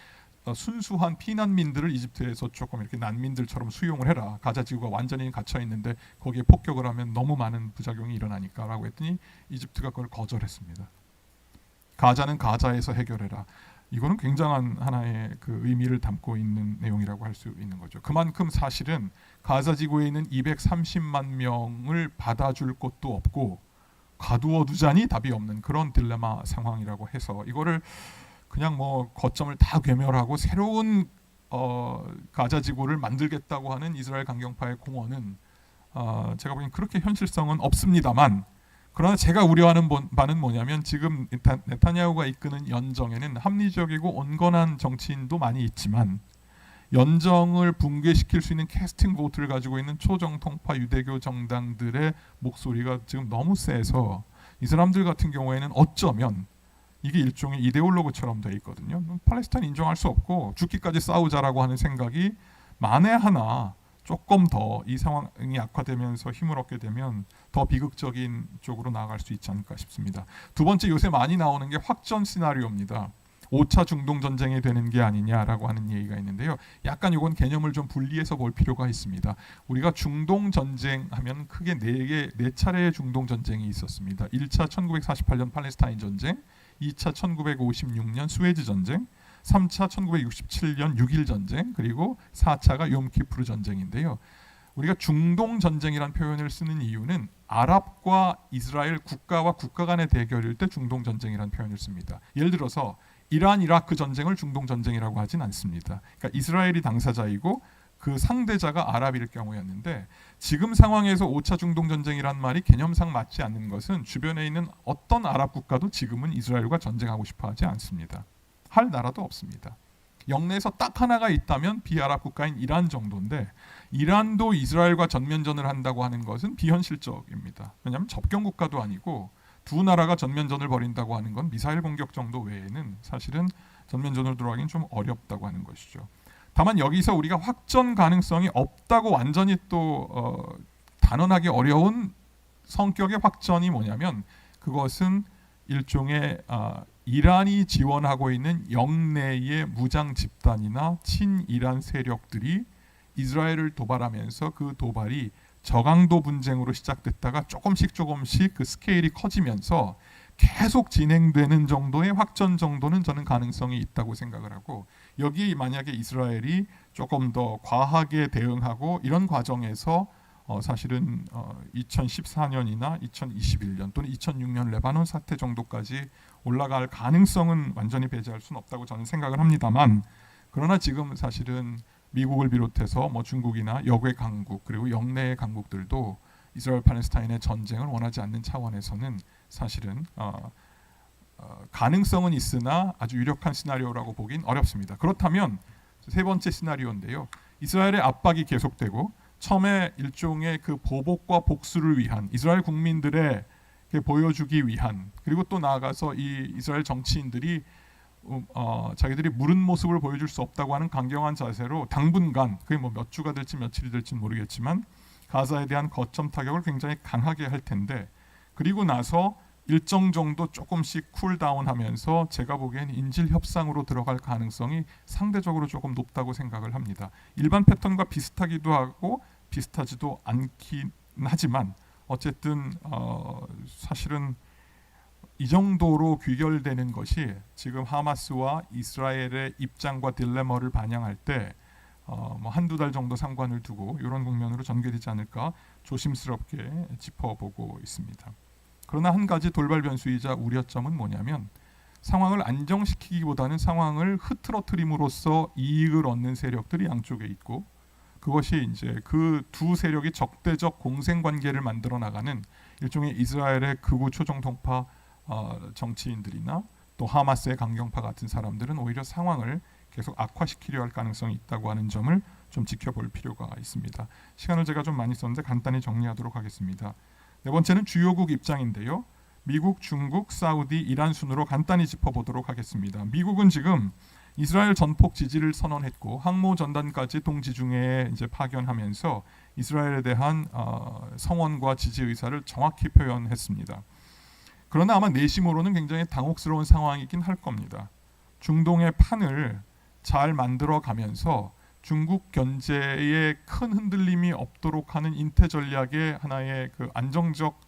순수한 피난민들을 이집트에서 조금 이렇게 난민들처럼 수용을 해라. 가자 지구가 완전히 갇혀 있는데 거기에 폭격을 하면 너무 많은 부작용이 일어나니까라고 했더니 이집트가 그걸 거절했습니다. 가자는 가자에서 해결해라. 이거는 굉장한 하나의 그 의미를 담고 있는 내용이라고 할 수 있는 거죠. 그만큼 사실은 가자 지구에 있는 230만 명을 받아줄 곳도 없고 가두어 두자니 답이 없는 그런 딜레마 상황이라고 해서 이거를 그냥 뭐 거점을 다 괴멸하고 새로운 가자 지구를 만들겠다고 하는 이스라엘 강경파의 공언은 제가 보기엔 그렇게 현실성은 없습니다만, 그러나 제가 우려하는 바는 뭐냐면 지금 네타냐후가 이끄는 연정에는 합리적이고 온건한 정치인도 많이 있지만 연정을 붕괴시킬 수 있는 캐스팅 보트를 가지고 있는 초정통파 유대교 정당들의 목소리가 지금 너무 세서 이 사람들 같은 경우에는 어쩌면 이게 일종의 이데올로그처럼 돼 있거든요. 팔레스타인 인정할 수 없고 죽기까지 싸우자라고 하는 생각이 만에 하나 조금 더 이 상황이 악화되면서 힘을 얻게 되면 더 비극적인 쪽으로 나아갈 수 있지 않을까 싶습니다. 두 번째, 요새 많이 나오는 게 확전 시나리오입니다. 5차 중동 전쟁이 되는 게 아니냐라고 하는 얘기가 있는데요. 약간 이건 개념을 좀 분리해서 볼 필요가 있습니다. 우리가 중동 전쟁 하면 크게 네 차례의 중동 전쟁이 있었습니다. 1차 1948년 팔레스타인 전쟁, 2차 1956년 수에즈 전쟁, 3차 1967년 6.1 전쟁, 그리고 4차가 욤키푸르 전쟁인데요. 우리가 중동 전쟁이라는 표현을 쓰는 이유는 아랍과 이스라엘 국가와 국가 간의 대결일 때 중동 전쟁이라는 표현을 씁니다. 예를 들어서 이란 이라크 전쟁을 중동 전쟁이라고 하진 않습니다. 그러니까 이스라엘이 당사자이고 그 상대자가 아랍일 경우였는데, 지금 상황에서 5차 중동 전쟁이란 말이 개념상 맞지 않는 것은 주변에 있는 어떤 아랍 국가도 지금은 이스라엘과 전쟁하고 싶어 하지 않습니다. 할 나라도 없습니다. 영내에서 딱 하나가 있다면 비아랍 국가인 이란 정도인데, 이란도 이스라엘과 전면전을 한다고 하는 것은 비현실적입니다. 왜냐하면 접경 국가도 아니고 두 나라가 전면전을 벌인다고 하는 건 미사일 공격 정도 외에는 사실은 전면전으로 들어가기는 좀 어렵다고 하는 것이죠. 다만 여기서 우리가 확전 가능성이 없다고 완전히 또 단언하기 어려운 성격의 확전이 뭐냐면, 그것은 일종의 이란이 지원하고 있는 영내의 무장 집단이나 친이란 세력들이 이스라엘을 도발하면서 그 도발이 저강도 분쟁으로 시작됐다가 조금씩 그 스케일이 커지면서 계속 진행되는 정도의 확전 정도는 저는 가능성이 있다고 생각을 하고, 여기 만약에 이스라엘이 조금 더 과하게 대응하고 이런 과정에서 사실은 2014년이나 2021년 또는 2006년 레바논 사태 정도까지 올라갈 가능성은 완전히 배제할 수는 없다고 저는 생각을 합니다만, 그러나 지금 사실은 미국을 비롯해서 뭐 중국이나 역외 강국 그리고 영내의 강국들도 이스라엘 팔레스타인의 전쟁을 원하지 않는 차원에서는 사실은 가능성은 있으나 아주 유력한 시나리오라고 보긴 어렵습니다. 그렇다면 세 번째 시나리오인데요. 이스라엘의 압박이 계속되고 처음에 일종의 그 보복과 복수를 위한, 이스라엘 국민들의 보여주기 위한, 그리고 또 나아가서 이 이스라엘 정치인들이 자기들이 무른 모습을 보여줄 수 없다고 하는 강경한 자세로 당분간, 그게 뭐 몇 주가 될지 며칠이 될지 모르겠지만 가자에 대한 거점 타격을 굉장히 강하게 할 텐데, 그리고 나서 일정 정도 조금씩 쿨다운하면서 제가 보기엔 인질 협상으로 들어갈 가능성이 상대적으로 조금 높다고 생각을 합니다. 일반 패턴과 비슷하기도 하고 비슷하지도 않긴 하지만 어쨌든 사실은 이 정도로 귀결되는 것이 지금 하마스와 이스라엘의 입장과 딜레마를 반영할 때 뭐 한두 달 정도 상관을 두고 이런 국면으로 전개되지 않을까 조심스럽게 짚어보고 있습니다. 그러나 한 가지 돌발 변수이자 우려점은 뭐냐면, 상황을 안정시키기보다는 상황을 흐트러트림으로써 이익을 얻는 세력들이 양쪽에 있고, 그것이 이제 그 두 세력이 적대적 공생 관계를 만들어 나가는 일종의 이스라엘의 극우 초정통파 정치인들이나 또 하마스의 강경파 같은 사람들은 오히려 상황을 계속 악화시키려 할 가능성이 있다고 하는 점을 좀 지켜볼 필요가 있습니다. 시간을 제가 좀 많이 썼는데 간단히 정리하도록 하겠습니다. 네 번째는 주요국 입장인데요. 미국, 중국, 사우디, 이란 순으로 간단히 짚어보도록 하겠습니다. 미국은 지금 이스라엘 전폭 지지를 선언했고 항모 전단까지 동지중해에 이제 파견하면서 이스라엘에 대한 성원과 지지 의사를 정확히 표현했습니다. 그러나 아마 내심으로는 굉장히 당혹스러운 상황이긴 할 겁니다. 중동의 판을 잘 만들어 가면서 중국 견제에 큰 흔들림이 없도록 하는 인태 전략의 하나의 그 안정적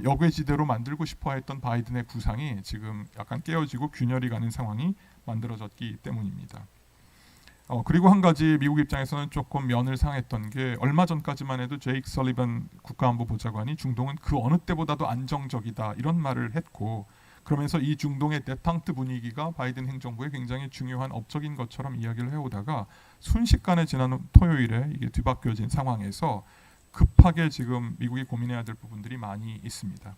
역외지대로 만들고 싶어 했던 바이든의 구상이 지금 약간 깨어지고 균열이 가는 상황이 만들어졌기 때문입니다. 그리고 한 가지 미국 입장에서는 조금 면을 상했던 게 얼마 전까지만 해도 제이크 설리번 국가안보 보좌관이 중동은 그 어느 때보다도 안정적이다 이런 말을 했고 그러면서 이 중동의 데탕트 분위기가 바이든 행정부에 굉장히 중요한 업적인 것처럼 이야기를 해오다가 순식간에 지난 토요일에 이게 뒤바뀌어진 상황에서 급하게 지금 미국이 고민해야 될 부분들이 많이 있습니다.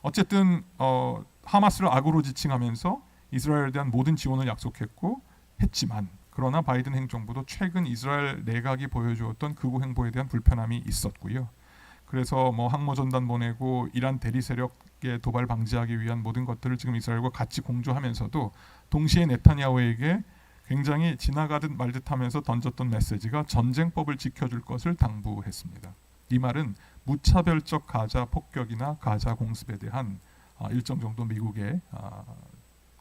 어쨌든 하마스를 악으로 지칭하면서 이스라엘에 대한 모든 지원을 약속했고 했지만 그러나 바이든 행정부도 최근 이스라엘 내각이 보여주었던 극우 행보에 대한 불편함이 있었고요. 그래서 뭐 항모전단 보내고 이란 대리 세력의 도발 방지하기 위한 모든 것들을 지금 이스라엘과 같이 공조하면서도 동시에 네타냐후에게 굉장히 지나가듯 말듯하면서 던졌던 메시지가 전쟁법을 지켜줄 것을 당부했습니다. 이 말은 무차별적 가자 폭격이나 가자 공습에 대한 일정 정도 미국의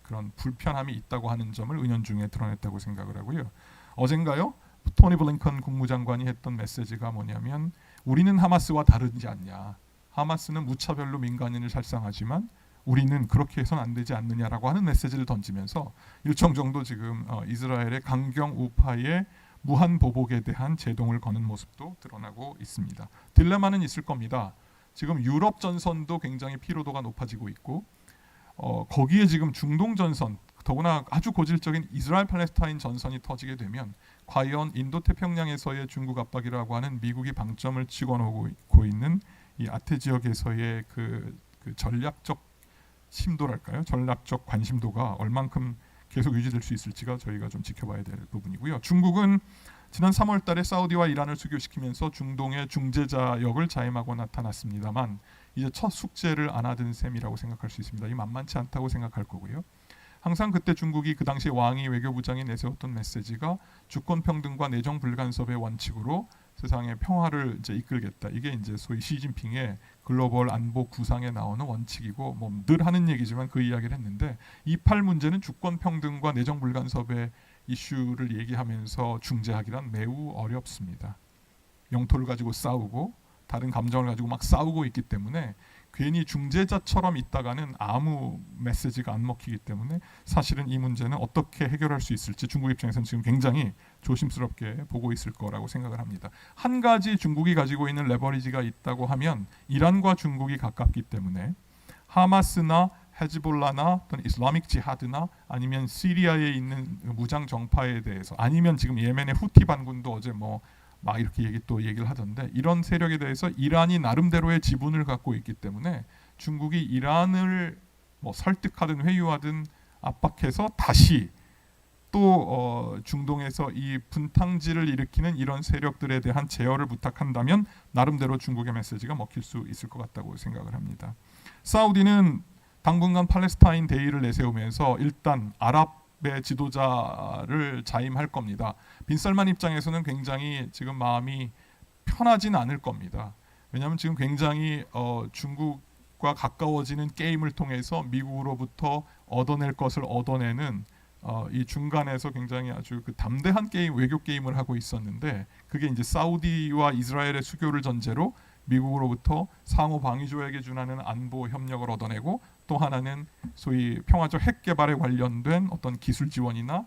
그런 불편함이 있다고 하는 점을 은연중에 드러냈다고 생각을 하고요. 어젠가요? 토니 블링컨 국무장관이 했던 메시지가 뭐냐면 우리는 하마스와 다르지 않냐. 하마스는 무차별로 민간인을 살상하지만 우리는 그렇게 해서는 안 되지 않느냐라고 하는 메시지를 던지면서 일정 정도 지금 이스라엘의 강경 우파의 무한 보복에 대한 제동을 거는 모습도 드러나고 있습니다. 딜레마는 있을 겁니다. 지금 유럽 전선도 굉장히 피로도가 높아지고 있고 거기에 지금 중동 전선 더구나 아주 고질적인 이스라엘 팔레스타인 전선이 터지게 되면 과연 인도태평양에서의 중국 압박이라고 하는 미국이 방점을 찍어놓고 있는 이 아태 지역에서의 그 전략적 심도랄까요? 전략적 관심도가 얼만큼 계속 유지될 수 있을지가 저희가 좀 지켜봐야 될 부분이고요. 중국은 지난 3월 달에 사우디와 이란을 수교시키면서 중동의 중재자 역을 자임하고 나타났습니다만 이제 첫 숙제를 안아든 셈이라고 생각할 수 있습니다. 이 만만치 않다고 생각할 거고요. 항상 그때 중국이 그 당시 왕이 외교부장이 내세웠던 메시지가 주권 평등과 내정 불간섭의 원칙으로 세상의 평화를 이제 이끌겠다. 이게 이제 소위 시진핑의 글로벌 안보 구상에 나오는 원칙이고 뭐 늘 하는 얘기지만 그 이야기를 했는데 이 팔 문제는 주권 평등과 내정 불간섭의 이슈를 얘기하면서 중재하기란 매우 어렵습니다. 영토를 가지고 싸우고 다른 감정을 가지고 막 싸우고 있기 때문에 괜히 중재자처럼 있다가는 아무 메시지가 안 먹히기 때문에 사실은 이 문제는 어떻게 해결할 수 있을지 중국 입장에서는 지금 굉장히 조심스럽게 보고 있을 거라고 생각을 합니다. 한 가지 중국이 가지고 있는 레버리지가 있다고 하면 이란과 중국이 가깝기 때문에 하마스나 헤즈볼라나 또는 이슬라믹 지하드나 아니면 시리아에 있는 무장 정파에 대해서 아니면 지금 예멘의 후티 반군도 어제 막 이렇게 얘기를 하던데 이런 세력에 대해서 이란이 나름대로의 지분을 갖고 있기 때문에 중국이 이란을 설득하든 회유하든 압박해서 다시 또 중동에서 이 분탕질을 일으키는 이런 세력들에 대한 제어를 부탁한다면 나름대로 중국의 메시지가 먹힐 수 있을 것 같다고 생각을 합니다. 사우디는 당분간 팔레스타인 대의를 내세우면서 일단 아랍의 지도자를 자임할 겁니다. 빈살만 입장에서는 굉장히 지금 마음이 편하진 않을 겁니다. 왜냐하면 지금 굉장히 중국과 가까워지는 게임을 통해서 미국으로부터 얻어낼 것을 얻어내는 이 중간에서 굉장히 아주 그 담대한 게임, 외교 게임을 하고 있었는데 그게 이제 사우디와 이스라엘의 수교를 전제로 미국으로부터 상호 방위 조약에 준하는 안보 협력을 얻어내고 또 하나는 소위 평화적 핵 개발에 관련된 어떤 기술 지원이나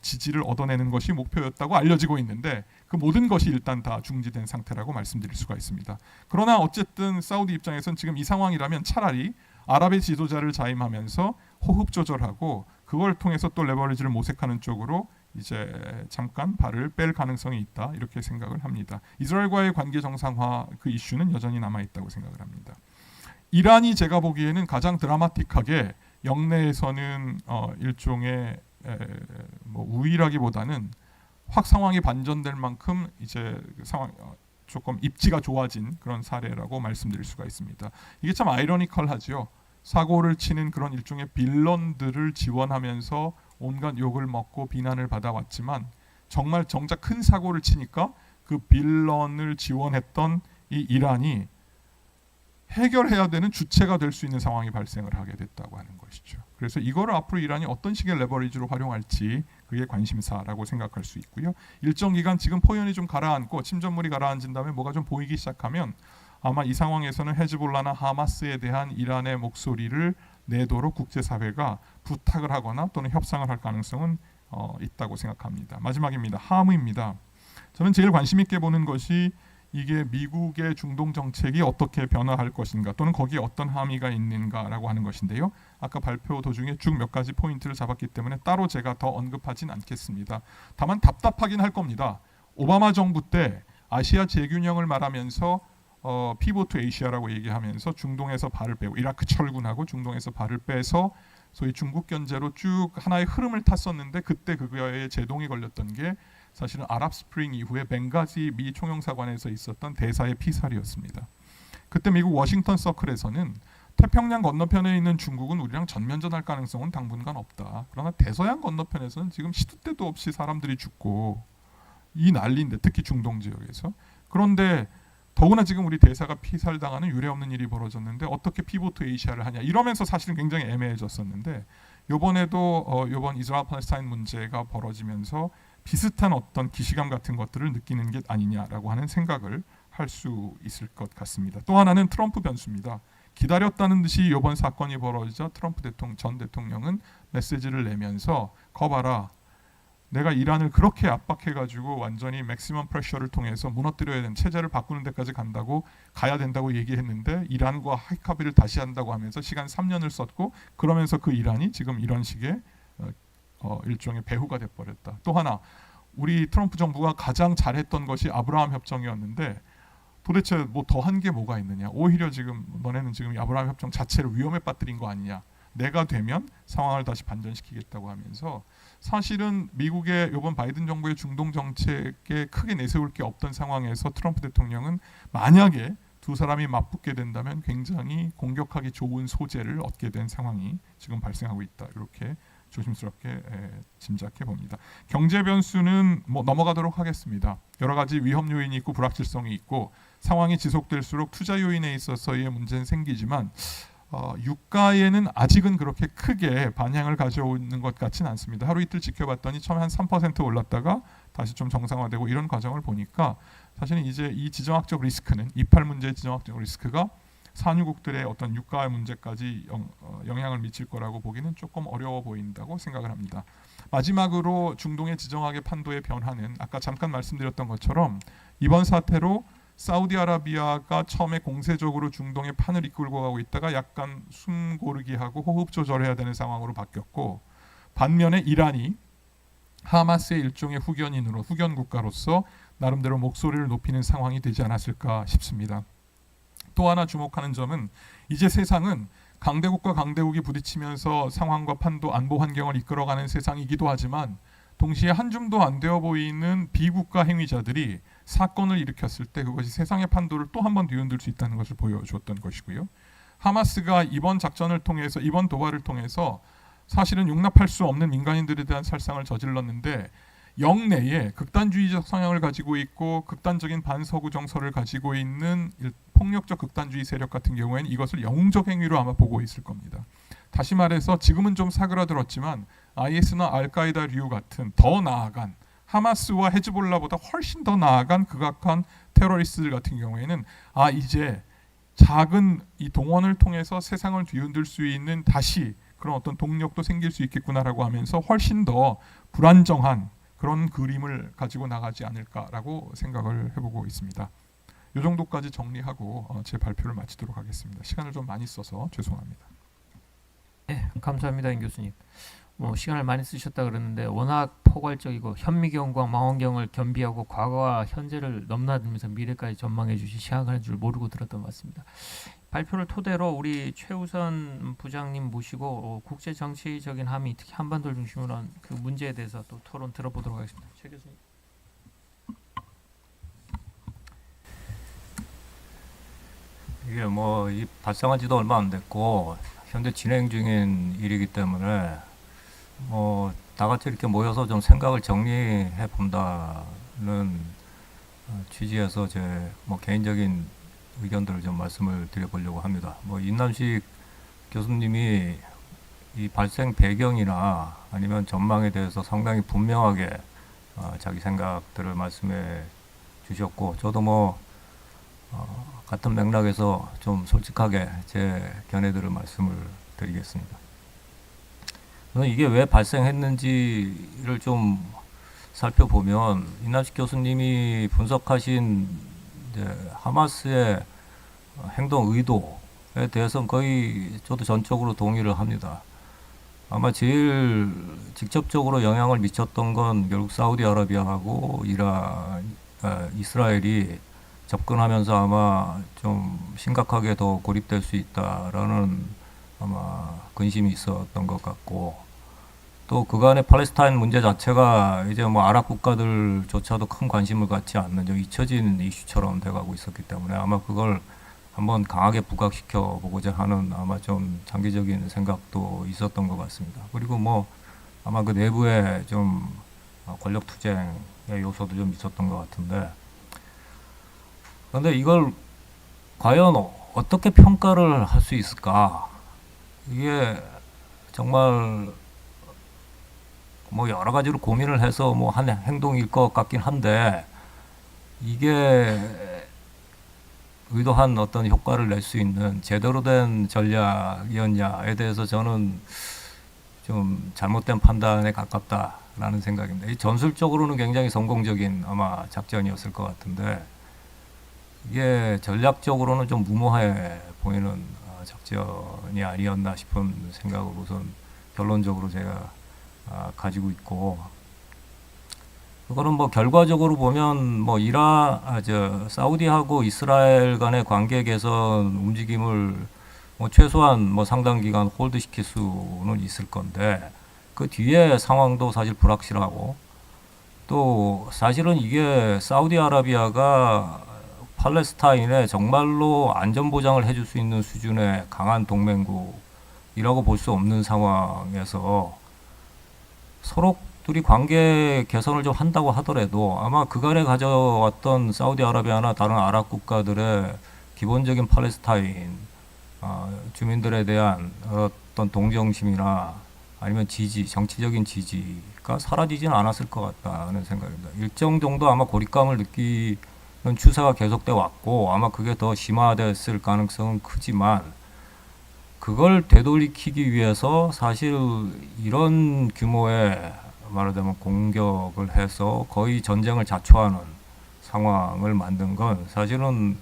지지를 얻어내는 것이 목표였다고 알려지고 있는데 그 모든 것이 일단 다 중지된 상태라고 말씀드릴 수가 있습니다. 그러나 어쨌든 사우디 입장에서는 지금 이 상황이라면 차라리 아랍의 지도자를 자임하면서 호흡 조절하고 그걸 통해서 또 레버리지를 모색하는 쪽으로 이제 잠깐 발을 뺄 가능성이 있다 이렇게 생각을 합니다. 이스라엘과의 관계 정상화 그 이슈는 여전히 남아 있다고 생각을 합니다. 이란이 제가 보기에는 가장 드라마틱하게 영내에서는 일종의 우위라기보다는 확 상황이 반전될 만큼 이제 그 상황 조금 입지가 좋아진 그런 사례라고 말씀드릴 수가 있습니다. 이게 참 아이러니컬하죠. 사고를 치는 그런 일종의 빌런들을 지원하면서 온갖 욕을 먹고 비난을 받아왔지만 정말 정작 큰 사고를 치니까 그 빌런을 지원했던 이 이란이 해결해야 되는 주체가 될 수 있는 상황이 발생을 하게 됐다고 하는 것이죠. 그래서 이거를 앞으로 이란이 어떤 식의 레버리지로 활용할지 그게 관심사라고 생각할 수 있고요. 일정 기간 지금 포연이 좀 가라앉고 침전물이 가라앉은 다음에 뭐가 좀 보이기 시작하면 아마 이 상황에서는 헤즈볼라나 하마스에 대한 이란의 목소리를 내도록 국제사회가 부탁을 하거나 또는 협상을 할 가능성은 있다고 생각합니다. 마지막입니다. 함입니다. 저는 제일 관심 있게 보는 것이 이게 미국의 중동 정책이 어떻게 변화할 것인가 또는 거기에 어떤 함의가 있는가라고 하는 것인데요. 아까 발표 도중에 쭉 몇 가지 포인트를 잡았기 때문에 따로 제가 더 언급하진 않겠습니다. 다만 답답하긴 할 겁니다. 오바마 정부 때 아시아 재균형을 말하면서 피보트 투 에이시아라고 얘기하면서 중동에서 발을 빼고 이라크 철군하고 중동에서 발을 빼서 소위 중국 견제로 쭉 하나의 흐름을 탔었는데 그때 그거에 제동이 걸렸던 게 사실은 아랍 스프링 이후에 벵가지 미 총영사관에서 있었던 대사의 피살이었습니다. 그때 미국 워싱턴 서클에서는 태평양 건너편에 있는 중국은 우리랑 전면전할 가능성은 당분간 없다. 그러나 대서양 건너편에서는 지금 시도 때도 없이 사람들이 죽고 이 난리인데 특히 중동 지역에서. 그런데 더구나 지금 우리 대사가 피살당하는 유례없는 일이 벌어졌는데 어떻게 피보트 에이시아를 하냐 이러면서 사실은 굉장히 애매해졌었는데 이번에도 이번 이스라엘 팔레스타인 문제가 벌어지면서 비슷한 어떤 기시감 같은 것들을 느끼는 게 아니냐라고 하는 생각을 할 수 있을 것 같습니다. 또 하나는 트럼프 변수입니다. 기다렸다는 듯이 이번 사건이 벌어지자 트럼프 전 대통령은 메시지를 내면서 거봐라. 내가 이란을 그렇게 압박해가지고 완전히 맥시멈 프레셔를 통해서 무너뜨려야 되는 체제를 바꾸는 데까지 가야 된다고 얘기했는데 이란과 핵합의를 다시 한다고 하면서 시간 3년을 썼고 그러면서 그 이란이 지금 이런 식의 일종의 배후가 돼버렸다. 또 하나 우리 트럼프 정부가 가장 잘했던 것이 아브라함 협정이었는데 도대체 뭐 더 한 게 뭐가 있느냐. 오히려 지금 너네는 지금 아브라함 협정 자체를 위험에 빠뜨린 거 아니냐. 내가 되면 상황을 다시 반전시키겠다고 하면서 사실은 미국의 이번 바이든 정부의 중동 정책에 크게 내세울 게 없던 상황에서 트럼프 대통령은 만약에 두 사람이 맞붙게 된다면 굉장히 공격하기 좋은 소재를 얻게 된 상황이 지금 발생하고 있다. 이렇게 조심스럽게 짐작해 봅니다. 경제 변수는 뭐 넘어가도록 하겠습니다. 여러 가지 위험 요인이 있고 불확실성이 있고 상황이 지속될수록 투자 요인에 있어서의 문제는 생기지만 유가에는 아직은 그렇게 크게 반향을 가져오는 것 같지는 않습니다. 하루 이틀 지켜봤더니 처음에 한 3% 올랐다가 다시 좀 정상화되고 이런 과정을 보니까 사실은 이제 이 지정학적 리스크는 이팔 문제의 지정학적 리스크가 산유국들의 어떤 유가 문제까지 영향을 미칠 거라고 보기는 조금 어려워 보인다고 생각을 합니다. 마지막으로 중동의 지정학의 판도의 변화는 아까 잠깐 말씀드렸던 것처럼 이번 사태로 사우디아라비아가 처음에 공세적으로 중동의 판을 이끌고 가고 있다가 약간 숨 고르기 하고 호흡 조절해야 되는 상황으로 바뀌었고 반면에 이란이 하마스의 일종의 후견 국가로서 나름대로 목소리를 높이는 상황이 되지 않았을까 싶습니다. 또 하나 주목하는 점은 이제 세상은 강대국과 강대국이 부딪히면서 상황과 판도 안보 환경을 이끌어가는 세상이기도 하지만 동시에 한 줌도 안 되어 보이는 비국가 행위자들이 사건을 일으켰을 때 그것이 세상의 판도를 또 한 번 뒤흔들 수 있다는 것을 보여주었던 것이고요. 하마스가 이번 작전을 통해서 이번 도발을 통해서 사실은 용납할 수 없는 민간인들에 대한 살상을 저질렀는데 영내에 극단주의적 성향을 가지고 있고 극단적인 반서구 정서를 가지고 있는 폭력적 극단주의 세력 같은 경우에는 이것을 영웅적 행위로 아마 보고 있을 겁니다. 다시 말해서 지금은 좀 사그라들었지만 IS나 알카이다류 같은 더 나아간 하마스와 헤즈볼라보다 훨씬 더 나아간 극악한 테러리스트들 같은 경우에는 이제 작은 이 동원을 통해서 세상을 뒤흔들 수 있는 다시 그런 어떤 동력도 생길 수 있겠구나라고 하면서 훨씬 더 불안정한 그런 그림을 가지고 나가지 않을까라고 생각을 해보고 있습니다. 이 정도까지 정리하고 제 발표를 마치도록 하겠습니다. 시간을 좀 많이 써서 죄송합니다. 네, 감사합니다, 임 교수님. 시간을 많이 쓰셨다 그러는데 워낙 포괄적이고 현미경과 망원경을 겸비하고 과거와 현재를 넘나들면서 미래까지 전망해 주신 시간을 줄 모르고 들었던 것 같습니다. 발표를 토대로 우리 최우선 부장님 모시고 국제 정치적인 함의 특히 한반도를 중심으로 한 그 문제에 대해서 또 토론 들어보도록 하겠습니다. 최 교수님. 이게 뭐 발생한 지도 얼마 안 됐고 현재 진행 중인 일이기 때문에 뭐 다 같이 이렇게 모여서 좀 생각을 정리해 본다는 취지에서 제 뭐 개인적인 의견들을 좀 말씀을 드려보려고 합니다. 뭐 인남식 교수님이 이 발생 배경이나 아니면 전망에 대해서 상당히 분명하게 자기 생각들을 말씀해 주셨고, 저도 뭐 같은 맥락에서 좀 솔직하게 제 견해들을 말씀을 드리겠습니다. 저는 이게 왜 발생했는지를 좀 살펴보면 이남식 교수님이 분석하신 이제 하마스의 행동 의도에 대해서는 거의 저도 전적으로 동의를 합니다. 아마 제일 직접적으로 영향을 미쳤던 건 결국 사우디아라비아하고 이스라엘이 접근하면서 아마 좀 심각하게 더 고립될 수 있다라는 아마 근심이 있었던 것 같고, 또 그간의 팔레스타인 문제 자체가 이제 뭐 아랍 국가들조차도 큰 관심을 갖지 않는 좀 잊혀진 이슈처럼 돼가고 있었기 때문에 아마 그걸 한번 강하게 부각시켜 보고자 하는 아마 좀 장기적인 생각도 있었던 것 같습니다. 그리고 뭐 아마 그 내부에 좀 권력 투쟁의 요소도 좀 있었던 것 같은데, 그런데 이걸 과연 어떻게 평가를 할 수 있을까? 이게 정말 뭐 여러 가지로 고민을 해서 뭐 한 행동일 것 같긴 한데, 이게 의도한 어떤 효과를 낼 수 있는 제대로 된 전략이었냐에 대해서 저는 좀 잘못된 판단에 가깝다라는 생각입니다. 이 전술적으로는 굉장히 성공적인 아마 작전이었을 것 같은데, 이게 전략적으로는 좀 무모해 보이는 작전이 아니었나 싶은 생각을 우선 결론적으로 제가 가지고 있고, 그거는 뭐 결과적으로 보면 뭐 사우디하고 이스라엘 간의 관계 개선 움직임을 뭐 최소한 뭐 상당 기간 홀드 시킬 수는 있을 건데, 그 뒤에 상황도 사실 불확실하고, 또 사실은 이게 사우디아라비아가 팔레스타인에 정말로 안전 보장을 해줄 수 있는 수준의 강한 동맹국이라고 볼 수 없는 상황에서 서로 둘이 관계 개선을 좀 한다고 하더라도 아마 그간에 가져왔던 사우디아라비아나 다른 아랍 국가들의 기본적인 팔레스타인 주민들에 대한 어떤 동정심이나 아니면 지지, 정치적인 지지가 사라지지는 않았을 것 같다는 생각입니다. 일정 정도 아마 고립감을 느끼는 추세가 계속돼 왔고, 아마 그게 더 심화됐을 가능성은 크지만, 그걸 되돌리키기 위해서 사실 이런 규모의 말하자면 공격을 해서 거의 전쟁을 자초하는 상황을 만든 건 사실은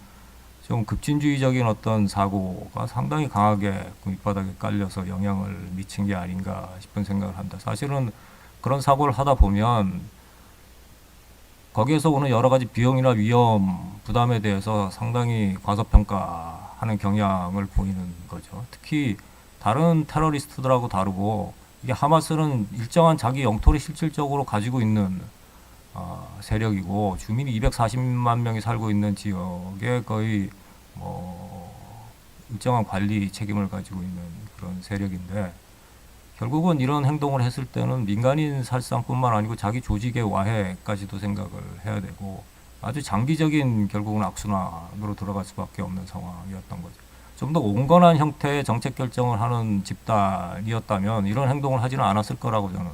좀 급진주의적인 어떤 사고가 상당히 강하게 그 밑바닥에 깔려서 영향을 미친 게 아닌가 싶은 생각을 합니다. 사실은 그런 사고를 하다 보면 거기에서 오는 여러 가지 비용이나 위험, 부담에 대해서 상당히 과소평가하는 경향을 보이는 거죠. 특히 다른 테러리스트들하고 다르고, 이게 하마스는 일정한 자기 영토를 실질적으로 가지고 있는 세력이고, 주민이 240만 명이 살고 있는 지역에 거의 일정한 관리 책임을 가지고 있는 그런 세력인데, 결국은 이런 행동을 했을 때는 민간인 살상뿐만 아니고 자기 조직의 와해까지도 생각을 해야 되고, 아주 장기적인 결국은 악순환으로 들어갈 수밖에 없는 상황이었던 거죠. 좀 더 온건한 형태의 정책 결정을 하는 집단이었다면 이런 행동을 하지는 않았을 거라고 저는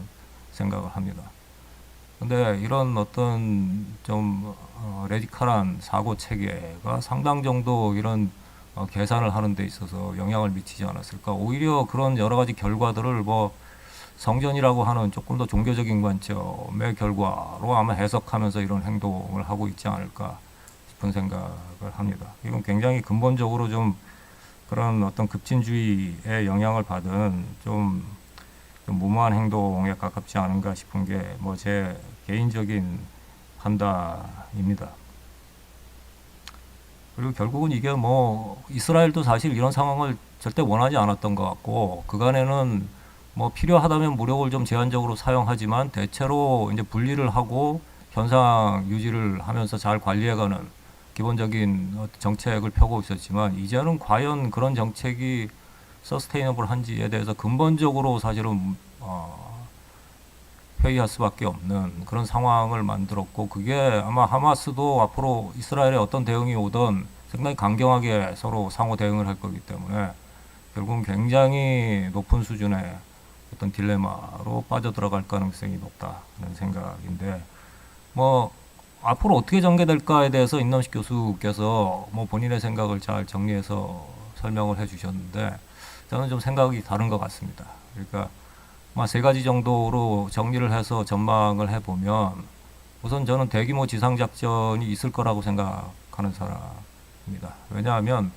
생각을 합니다. 근데 이런 어떤 좀 레디컬한 사고 체계가 상당 정도 이런 계산을 하는 데 있어서 영향을 미치지 않았을까. 오히려 그런 여러 가지 결과들을 뭐 성전이라고 하는 조금 더 종교적인 관점의 결과로 아마 해석하면서 이런 행동을 하고 있지 않을까 싶은 생각을 합니다. 이건 굉장히 근본적으로 좀 그런 어떤 급진주의에 영향을 받은 좀 무모한 행동에 가깝지 않은가 싶은 게 뭐 제 개인적인 판단입니다. 그리고 결국은 이게 뭐 이스라엘도 사실 이런 상황을 절대 원하지 않았던 것 같고, 그간에는 뭐 필요하다면 무력을 좀 제한적으로 사용하지만 대체로 이제 분리를 하고 현상 유지를 하면서 잘 관리해가는 기본적인 정책을 펴고 있었지만 이제는 과연 그런 정책이 서스테이너블한지에 대해서 근본적으로 사실은 회의할 수밖에 없는 그런 상황을 만들었고, 그게 아마 하마스도 앞으로 이스라엘에 어떤 대응이 오든 상당히 강경하게 서로 상호 대응을 할 거기 때문에 결국은 굉장히 높은 수준의 어떤 딜레마로 빠져들어갈 가능성이 높다는 생각인데, 뭐 앞으로 어떻게 전개될까에 대해서 임남식 교수께서 뭐 본인의 생각을 잘 정리해서 설명을 해주셨는데, 저는 좀 생각이 다른 것 같습니다. 그러니까 세 가지 정도로 정리를 해서 전망을 해보면, 우선 저는 대규모 지상작전이 있을 거라고 생각하는 사람입니다. 왜냐하면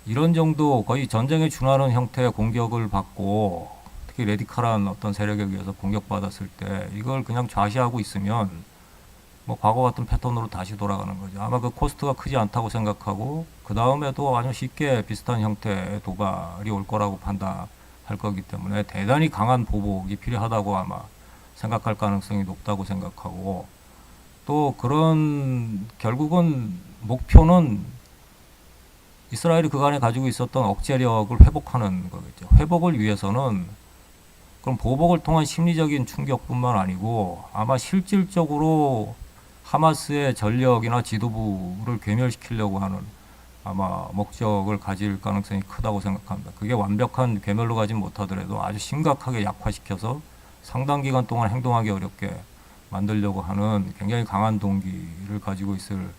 이런 정도 거의 전쟁에 준하는 형태의 공격을 받고, 특히 레디칼한 어떤 세력에 의해서 공격받았을 때 이걸 그냥 좌시하고 있으면 뭐 과거 같은 패턴으로 다시 돌아가는 거죠. 아마 그 코스트가 크지 않다고 생각하고, 그 다음에도 아주 쉽게 비슷한 형태의 도발이 올 거라고 판단할 거기 때문에 대단히 강한 보복이 필요하다고 아마 생각할 가능성이 높다고 생각하고, 또 그런 결국은 목표는 이스라엘이 그간에 가지고 있었던 억제력을 회복하는 거겠죠. 회복을 위해서는 그럼 보복을 통한 심리적인 충격뿐만 아니고 아마 실질적으로 하마스의 전력이나 지도부를 괴멸시키려고 하는 아마 목적을 가질 가능성이 크다고 생각합니다. 그게 완벽한 괴멸로 가진 못하더라도 아주 심각하게 약화시켜서 상당 기간 동안 행동하기 어렵게 만들려고 하는 굉장히 강한 동기를 가지고 있을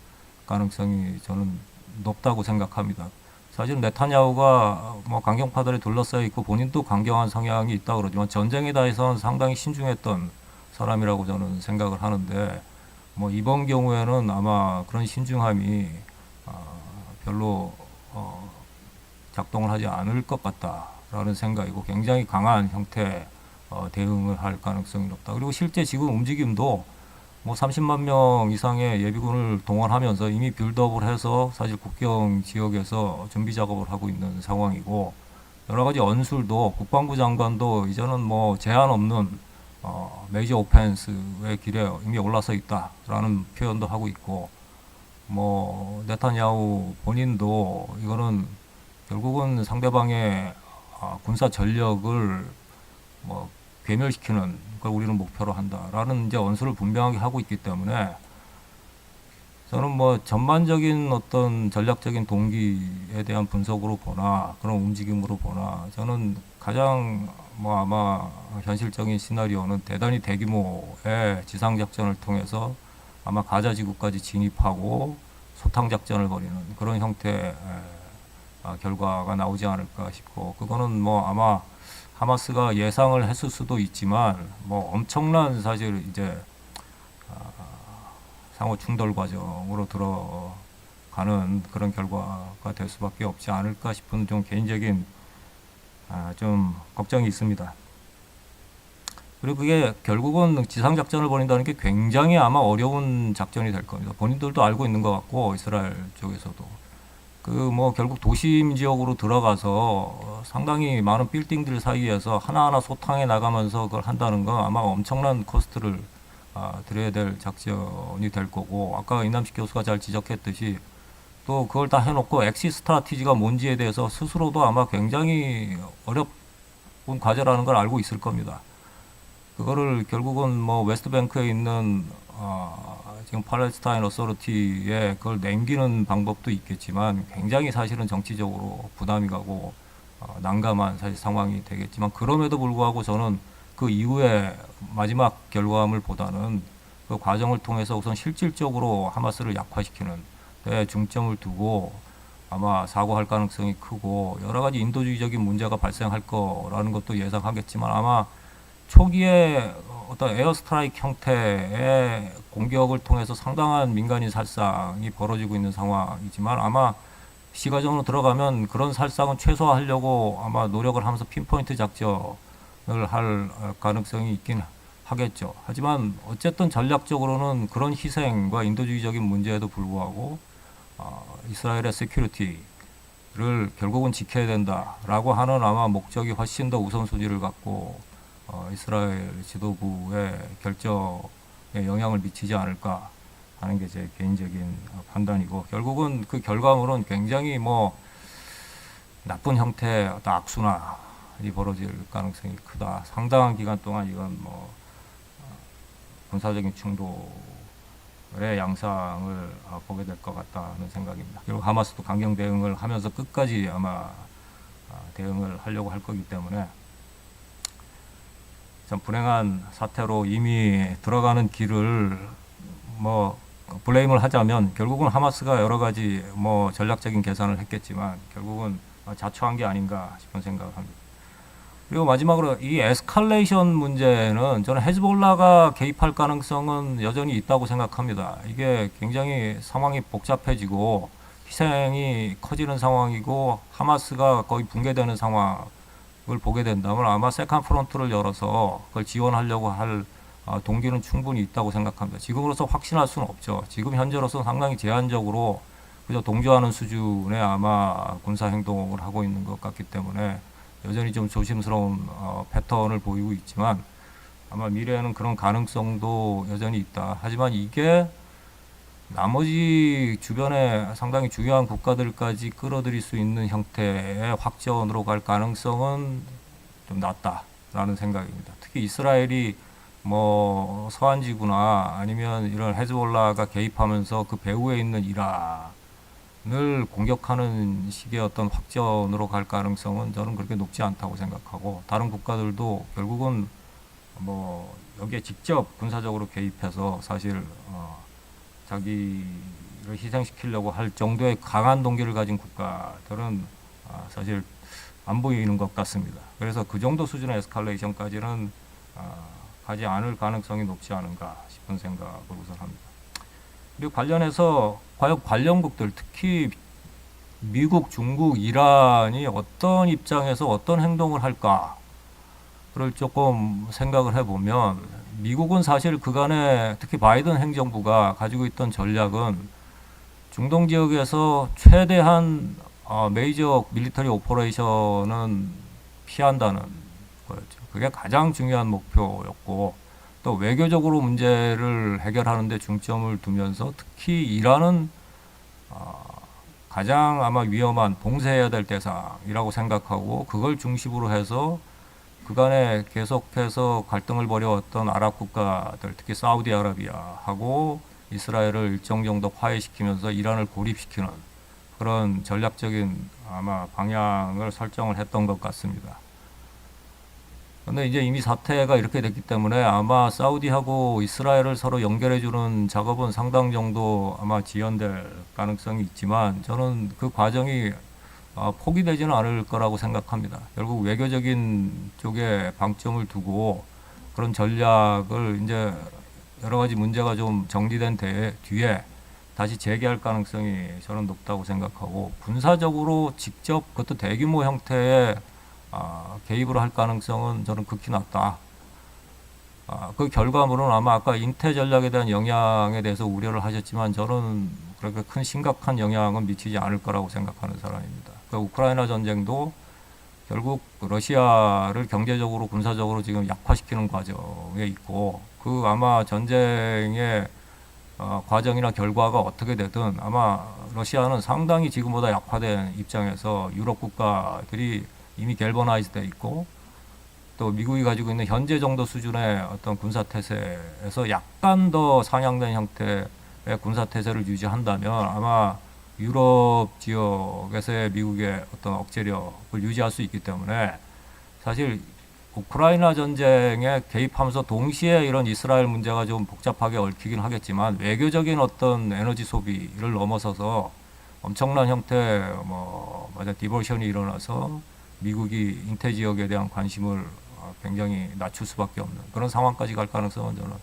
가능성이 저는 높다고 생각합니다. 사실 네타냐후가 뭐 강경파들에 둘러싸여 있고 본인도 강경한 성향이 있다고 그러지만 전쟁에 대해서는 상당히 신중했던 사람이라고 저는 생각을 하는데, 뭐 이번 경우에는 아마 그런 신중함이 별로 작동을 하지 않을 것 같다라는 생각이고, 굉장히 강한 형태의 대응을 할 가능성이 높다. 그리고 실제 지금 움직임도 뭐 30만 명 이상의 예비군을 동원하면서 이미 빌드업을 해서 사실 국경 지역에서 준비 작업을 하고 있는 상황이고, 여러 가지 언술도 국방부 장관도 이제는 뭐 제한 없는 메이저 오펜스의 길에 이미 올라서 있다라는 표현도 하고 있고, 뭐 네타냐후 본인도 이거는 결국은 상대방의 군사 전력을 뭐 괴멸시키는 걸 우리는 목표로 한다라는 이제 언수를 분명하게 하고 있기 때문에, 저는 뭐 전반적인 어떤 전략적인 동기에 대한 분석으로 보나 그런 움직임으로 보나, 저는 가장 뭐 아마 현실적인 시나리오는 대단히 대규모의 지상작전을 통해서 아마 가자 지구까지 진입하고 소탕작전을 벌이는 그런 형태의 결과가 나오지 않을까 싶고, 그거는 뭐 아마 하마스가 예상을 했을 수도 있지만 뭐 엄청난 사실 이제 상호 충돌 과정으로 들어가는 그런 결과가 될 수밖에 없지 않을까 싶은 좀 개인적인 좀 걱정이 있습니다. 그리고 그게 결국은 지상작전을 벌인다는 게 굉장히 아마 어려운 작전이 될 겁니다. 본인들도 알고 있는 것 같고, 이스라엘 쪽에서도. 그 뭐 결국 도심 지역으로 들어가서 상당히 많은 빌딩들 사이에서 하나하나 소탕해 나가면서 그걸 한다는 건 아마 엄청난 코스트를 들여야 될 작전이 될 거고, 아까 임남식 교수가 잘 지적했듯이 또 그걸 다 해놓고 엑시 스트라티지가 뭔지에 대해서 스스로도 아마 굉장히 어려운 과제라는 걸 알고 있을 겁니다. 그거를 결국은 뭐 웨스트뱅크에 있는 지금 팔레스타인 어서리티에 그걸 남기는 방법도 있겠지만, 굉장히 사실은 정치적으로 부담이 가고 난감한 사실 상황이 되겠지만, 그럼에도 불구하고 저는 그 이후에 마지막 결과물보다는 그 과정을 통해서 우선 실질적으로 하마스를 약화시키는 데 중점을 두고 아마 사고할 가능성이 크고, 여러 가지 인도주의적인 문제가 발생할 거라는 것도 예상하겠지만, 아마 초기에 어떤 에어스트라이크 형태의 공격을 통해서 상당한 민간인 살상이 벌어지고 있는 상황이지만, 아마 시가전으로 들어가면 그런 살상은 최소화하려고 아마 노력을 하면서 핀포인트 작전을 할 가능성이 있긴 하겠죠. 하지만 어쨌든 전략적으로는 그런 희생과 인도주의적인 문제에도 불구하고 이스라엘의 세큐리티를 결국은 지켜야 된다라고 하는 아마 목적이 훨씬 더 우선순위를 갖고 이스라엘 지도부의 결정에 영향을 미치지 않을까 하는 게 제 개인적인 판단이고, 결국은 그 결과물은 굉장히 뭐 나쁜 형태의 어떤 악순환이 벌어질 가능성이 크다. 상당한 기간 동안 이건 뭐 군사적인 충돌의 양상을 보게 될 것 같다는 생각입니다. 그리고 하마스도 강경 대응을 하면서 끝까지 아마 대응을 하려고 할 거기 때문에 참 불행한 사태로 이미 들어가는 길을 뭐 블레임을 하자면 결국은 하마스가 여러 가지 뭐 전략적인 계산을 했겠지만 결국은 자초한 게 아닌가 싶은 생각을 합니다. 그리고 마지막으로 이 에스컬레이션 문제는 저는 헤즈볼라가 개입할 가능성은 여전히 있다고 생각합니다. 이게 굉장히 상황이 복잡해지고 희생이 커지는 상황이고 하마스가 거의 붕괴되는 상황을 보게 된다면 아마 세컨 프론트를 열어서 그걸 지원하려고 할 동기는 충분히 있다고 생각합니다. 지금으로서 확신할 수는 없죠. 지금 현재로서는 상당히 제한적으로 그저 동조하는 수준의 아마 군사 행동을 하고 있는 것 같기 때문에 여전히 좀 조심스러운 패턴을 보이고 있지만 아마 미래에는 그런 가능성도 여전히 있다. 하지만 이게 나머지 주변에 상당히 중요한 국가들까지 끌어들일 수 있는 형태의 확전으로 갈 가능성은 좀 낮다라는 생각입니다. 특히 이스라엘이 뭐 서한지구나 아니면 이런 헤즈볼라가 개입하면서 그 배후에 있는 이란을 공격하는 식의 어떤 확전으로 갈 가능성은 저는 그렇게 높지 않다고 생각하고 다른 국가들도 결국은 뭐 여기에 직접 군사적으로 개입해서 사실 자기를 희생시키려고 할 정도의 강한 동기를 가진 국가들은 사실 안 보이는 것 같습니다. 그래서 그 정도 수준의 에스컬레이션까지는 가지 않을 가능성이 높지 않은가 싶은 생각을 우선 합니다. 그리고 관련해서 과연 관련국들 특히 미국, 중국, 이란이 어떤 입장에서 어떤 행동을 할까를 조금 생각을 해보면 미국은 사실 그간에 특히 바이든 행정부가 가지고 있던 전략은 중동 지역에서 최대한 메이저 밀리터리 오퍼레이션은 피한다는 거였죠. 그게 가장 중요한 목표였고 또 외교적으로 문제를 해결하는 데 중점을 두면서 특히 이란은 가장 아마 위험한 봉쇄해야 될 대상이라고 생각하고 그걸 중심으로 해서 그간에 계속해서 갈등을 벌여왔던 아랍 국가들 특히 사우디아라비아하고 이스라엘을 일정 정도 화해시키면서 이란을 고립시키는 그런 전략적인 아마 방향을 설정을 했던 것 같습니다. 그런데 이제 이미 사태가 이렇게 됐기 때문에 아마 사우디하고 이스라엘을 서로 연결해주는 작업은 상당 정도 아마 지연될 가능성이 있지만 저는 그 과정이 포기되지는 않을 거라고 생각합니다. 결국 외교적인 쪽에 방점을 두고 그런 전략을 이제 여러 가지 문제가 좀 정리된 뒤에 다시 재개할 가능성이 저는 높다고 생각하고 군사적으로 직접 그것도 대규모 형태의 개입을 할 가능성은 저는 극히 낮다. 그 결과물은 아마 아까 인태 전략에 대한 영향에 대해서 우려를 하셨지만 저는 그렇게 큰 심각한 영향은 미치지 않을 거라고 생각하는 사람입니다. 그 우크라이나 전쟁도 결국 러시아를 경제적으로 군사적으로 지금 약화시키는 과정에 있고 그 아마 전쟁의 과정이나 결과가 어떻게 되든 아마 러시아는 상당히 지금보다 약화된 입장에서 유럽 국가들이 이미 갤버나이즈 돼 있고 또 미국이 가지고 있는 현재 정도 수준의 어떤 군사 태세에서 약간 더 상향된 형태의 군사 태세를 유지한다면 아마 유럽 지역에서의 미국의 어떤 억제력을 유지할 수 있기 때문에 사실 우크라이나 전쟁에 개입하면서 동시에 이런 이스라엘 문제가 좀 복잡하게 얽히긴 하겠지만 외교적인 어떤 에너지 소비를 넘어서서 엄청난 형태의 디버션이 일어나서 미국이 인태 지역에 대한 관심을 굉장히 낮출 수밖에 없는 그런 상황까지 갈 가능성은 저는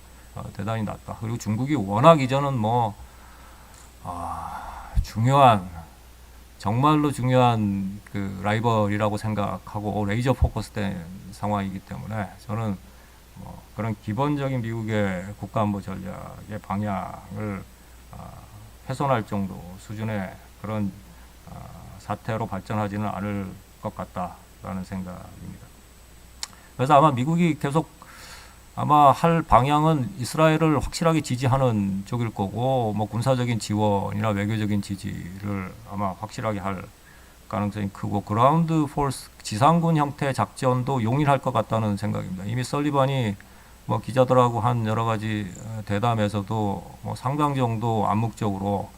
대단히 낮다. 그리고 중국이 워낙 이전은 중요한 정말로 중요한 그 라이벌이라고 생각하고 레이저 포커스된 상황이기 때문에 저는 그런 기본적인 미국의 국가안보 전략의 방향을 훼손할 정도 수준의 그런 사태로 발전하지는 않을 것 같다라는 생각입니다. 그래서 아마 미국이 계속 아마 할 방향은 이스라엘을 확실하게 지지하는 쪽일 거고, 뭐 군사적인 지원이나 외교적인 지지를 아마 확실하게 할 가능성이 크고, 그라운드 포스 지상군 형태의 작전도 용인할 것 같다는 생각입니다. 이미 설리반이 뭐 기자들하고 한 여러 가지 대담에서도 뭐 상당 정도 암묵적으로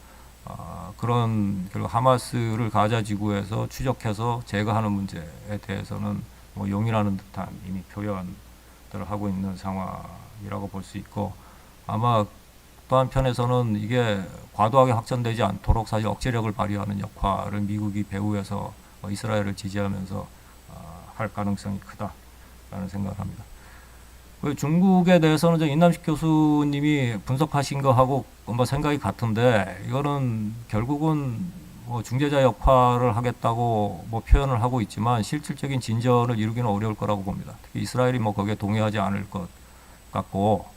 그런 결국 하마스를 가자 지구에서 추적해서 제거하는 문제에 대해서는 뭐 용인하는 듯한 이미 표현들을 하고 있는 상황이라고 볼 수 있고, 아마 또 한편에서는 이게 과도하게 확전되지 않도록 사실 억제력을 발휘하는 역할을 미국이 배후에서 이스라엘을 지지하면서 할 가능성이 크다라는 생각을 합니다. 중국에 대해서는 인남식 교수님이 분석하신 거하고 뭐 생각이 같은데, 이거는 결국은 뭐 중재자 역할을 하겠다고 뭐 표현을 하고 있지만 실질적인 진전을 이루기는 어려울 거라고 봅니다. 특히 이스라엘이 뭐 거기에 동의하지 않을 것 같고,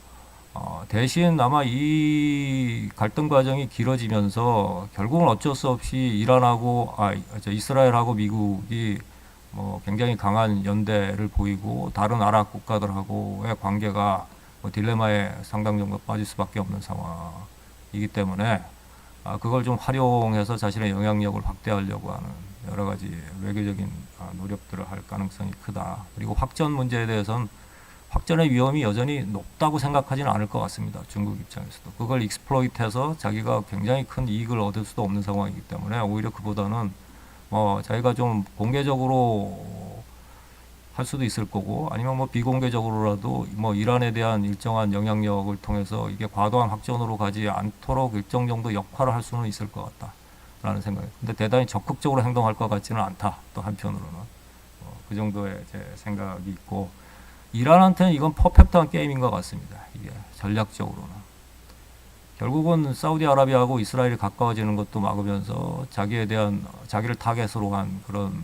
대신 아마 이 갈등 과정이 길어지면서 결국은 어쩔 수 없이 이스라엘하고 미국이 뭐 굉장히 강한 연대를 보이고 다른 아랍 국가들하고의 관계가 뭐 딜레마에 상당 정도 빠질 수밖에 없는 상황이기 때문에 그걸 좀 활용해서 자신의 영향력을 확대하려고 하는 여러 가지 외교적인 노력들을 할 가능성이 크다. 그리고 확전 문제에 대해서는 확전의 위험이 여전히 높다고 생각하지는 않을 것 같습니다. 중국 입장에서도. 그걸 익스플로이트해서 자기가 굉장히 큰 이익을 얻을 수도 없는 상황이기 때문에 오히려 그보다는 뭐 자기가 좀 공개적으로 할 수도 있을 거고, 아니면 뭐 비공개적으로라도 뭐 이란에 대한 일정한 영향력을 통해서 이게 과도한 확전으로 가지 않도록 일정 정도 역할을 할 수는 있을 것 같다라는 생각이에요. 근데 대단히 적극적으로 행동할 것 같지는 않다. 또 한편으로는 그 정도의 제 생각이 있고, 이란한테는 이건 퍼펙트한 게임인 것 같습니다. 이게 전략적으로는. 결국은 사우디아라비아하고 이스라엘이 가까워지는 것도 막으면서 자기를 타겟으로 한 그런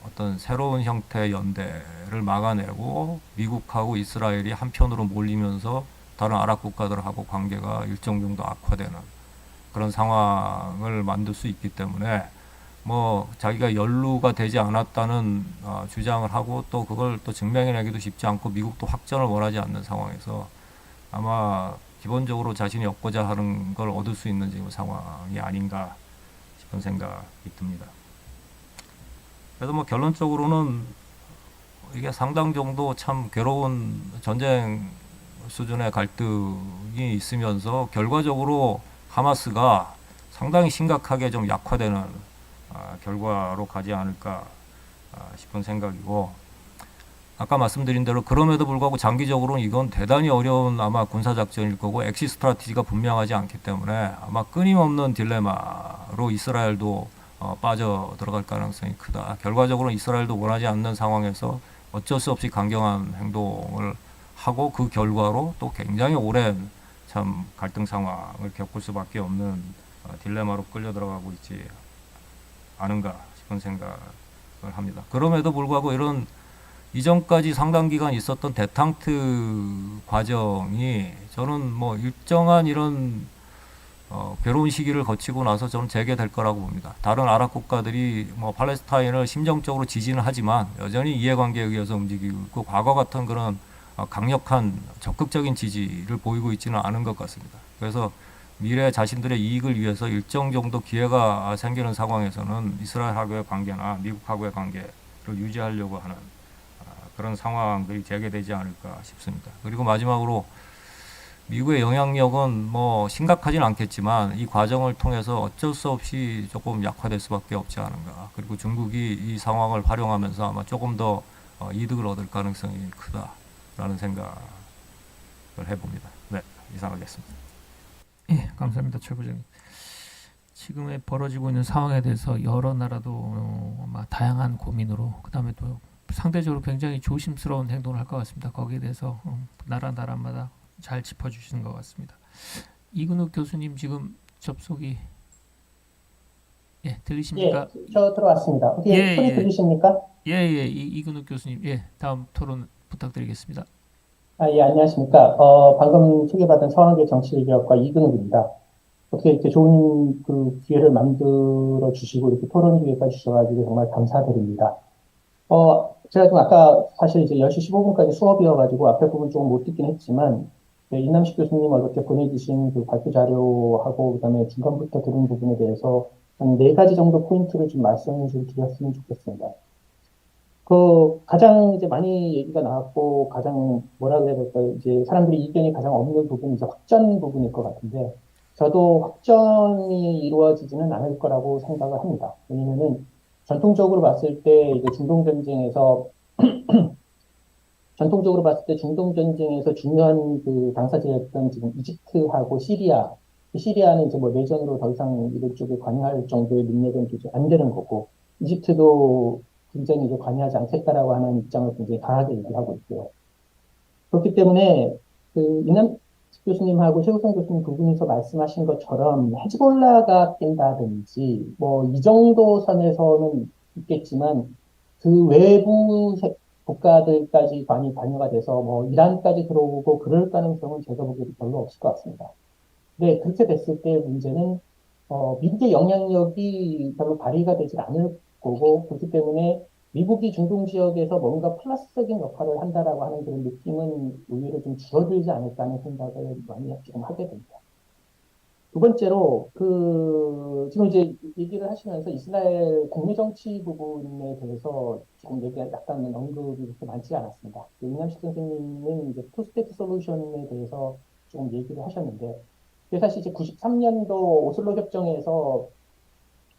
어떤 새로운 형태의 연대를 막아내고, 미국하고 이스라엘이 한편으로 몰리면서 다른 아랍 국가들하고 관계가 일정 정도 악화되는 그런 상황을 만들 수 있기 때문에, 뭐 자기가 연루가 되지 않았다는 주장을 하고 또 그걸 또 증명해내기도 쉽지 않고, 미국도 확전을 원하지 않는 상황에서 아마 기본적으로 자신이 얻고자 하는 걸 얻을 수 있는 지금 상황이 아닌가 싶은 생각이 듭니다. 그래서 뭐 결론적으로는 이게 상당 정도 참 괴로운 전쟁 수준의 갈등이 있으면서 결과적으로 하마스가 상당히 심각하게 좀 약화되는 결과로 가지 않을까 싶은 생각이고, 아까 말씀드린 대로 그럼에도 불구하고 장기적으로는 이건 대단히 어려운 아마 군사작전일 거고, 엑시 스트라티지가 분명하지 않기 때문에 아마 끊임없는 딜레마로 이스라엘도 빠져 들어갈 가능성이 크다. 결과적으로 이스라엘도 원하지 않는 상황에서 어쩔 수 없이 강경한 행동을 하고, 그 결과로 또 굉장히 오랜 참 갈등 상황을 겪을 수밖에 없는 딜레마로 끌려 들어가고 있지 않은가 싶은 생각을 합니다. 그럼에도 불구하고 이런 이전까지 상당 기간 있었던 데탕트 과정이 저는 뭐 일정한 이런 괴로운 시기를 거치고 나서 저는 재개될 거라고 봅니다. 다른 아랍 국가들이 뭐 팔레스타인을 심정적으로 지지는 하지만 여전히 이해관계에 의해서 움직이고 있고, 과거 같은 그런 강력한 적극적인 지지를 보이고 있지는 않은 것 같습니다. 그래서 미래 자신들의 이익을 위해서 일정 정도 기회가 생기는 상황에서는 이스라엘하고의 관계나 미국하고의 관계를 유지하려고 하는 그런 상황들이 재개되지 않을까 싶습니다. 그리고 마지막으로 미국의 영향력은 뭐 심각하진 않겠지만 이 과정을 통해서 어쩔 수 없이 조금 약화될 수밖에 없지 않은가. 그리고 중국이 이 상황을 활용하면서 아마 조금 더 이득을 얻을 가능성이 크다라는 생각을 해봅니다. 네, 이상하겠습니다. 예, 감사합니다, 최 부장님. 지금에 벌어지고 있는 상황에 대해서 여러 나라도 아마 다양한 고민으로, 그다음에 또 상대적으로 굉장히 조심스러운 행동을 할 것 같습니다. 거기에 대해서 나라마다 잘 짚어주시는 것 같습니다. 이근욱 교수님 지금 접속이 들리십니까? 예, 저 들어왔습니다. 어떻게 소리 들리십니까? 이근욱 교수님, 다음 토론 부탁드리겠습니다. 예, 안녕하십니까. 방금 소개받은 서강대 정치외교학과 이근욱입니다. 어떻게 이렇게 좋은 그 기회를 만들어 주시고 이렇게 토론 기회까지 주셔가지고 정말 감사드립니다. 제가 좀 아까 사실 이제 10시 15분까지 수업이어가지고 앞에 부분 조금 못 듣긴 했지만, 네, 이남식 교수님 어저께 보내주신 그 발표 자료하고 그다음에 중간부터 들은 부분에 대해서 한 네 가지 정도 포인트를 좀 말씀을 좀 드렸으면 좋겠습니다. 그 가장 이제 많이 얘기가 나왔고 가장 뭐라 그래야 될까요? 이제 사람들이 이견이 가장 없는 부분이 이제 확전 부분일 것 같은데 저도 확전이 이루어지지는 않을 거라고 생각을 합니다. 왜냐면은 전통적으로 봤을 때 이제 중동 전쟁에서 전통적으로 봤을 때 중동 전쟁에서 중요한 그 당사자였던 지금 이집트하고 시리아, 이 시리아는 이제 뭐 내전으로 더 이상 이런 쪽에 관여할 정도의 능력은 이제 안 되는 거고, 이집트도 굉장히 이제 관여하지 않겠다라고 하는 입장을 굉장히 강하게 얘기하고 있고요. 그렇기 때문에 그 이남 교수님하고 최우선 교수님 두 분이서 말씀하신 것처럼 헤즈볼라가 낀다든지 뭐 이 정도 선에서는 있겠지만 그 외부 국가들까지 많이 관여가 돼서 뭐 이란까지 들어오고 그럴 가능성은 제가 보기에도 별로 없을 것 같습니다. 네, 그렇게 됐을 때 문제는 미국의 영향력이 별로 발휘가 되질 않을 거고 그렇기 때문에 미국이 중동 지역에서 뭔가 플러스적인 역할을 한다라고 하는 그런 느낌은 오히려 좀 줄어들지 않을까 하는 생각을 많이 지금 하게 됩니다. 두 번째로 지금 이제 얘기를 하시면서 이스라엘 국내 정치 부분에 대해서 지금 얘기가 약간 언급이 그렇게 많지 않았습니다. 이남식 선생님은 이제 투스테이트 솔루션에 대해서 좀 얘기를 하셨는데 사실 이제 93년도 오슬로 협정에서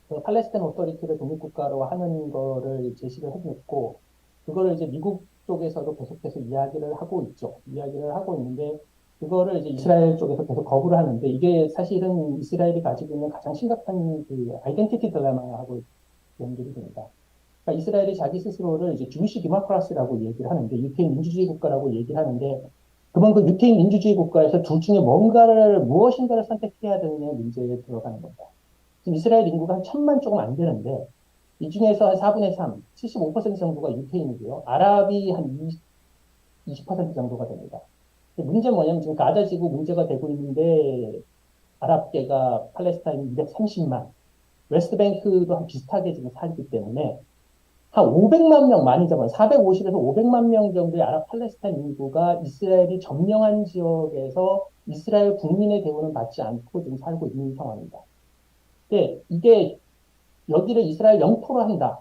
그 팔레스타인 오토리티를 독립국가로 하는 거를 제시를 해냈고, 그거를 이제 미국 쪽에서도 계속해서 이야기를 하고 있죠. 이야기를 하고 있는데, 그거를 이제 이스라엘 쪽에서 계속 거부를 하는데, 이게 사실은 이스라엘이 가지고 있는 가장 심각한 그 아이덴티티 딜레마하고 연결이 됩니다. 그러니까 이스라엘이 자기 스스로를 이제 주위시 디모크라시라고 얘기를 하는데, 유태인 민주주의 국가라고 얘기를 하는데, 그만큼 유태인 민주주의 국가에서 둘 중에 무엇인가를 선택해야 되느냐의 문제에 들어가는 겁니다. 지금 이스라엘 인구가 한 1,000만 조금 안 되는데, 이 중에서 한 4분의 3, 75% 정도가 유태인이고요. 아랍이 한 20% 정도가 됩니다. 문제는 뭐냐면 지금 가자 지구 문제가 되고 있는데, 아랍계가 팔레스타인 230만, 웨스트뱅크도 한 비슷하게 지금 살기 때문에, 한 500만 명 많이 잡아요. 450에서 500만 명 정도의 아랍 팔레스타인 인구가 이스라엘이 점령한 지역에서 이스라엘 국민의 대우는 받지 않고 지금 살고 있는 상황입니다. 근데 이게 여기를 이스라엘 영토로 한다.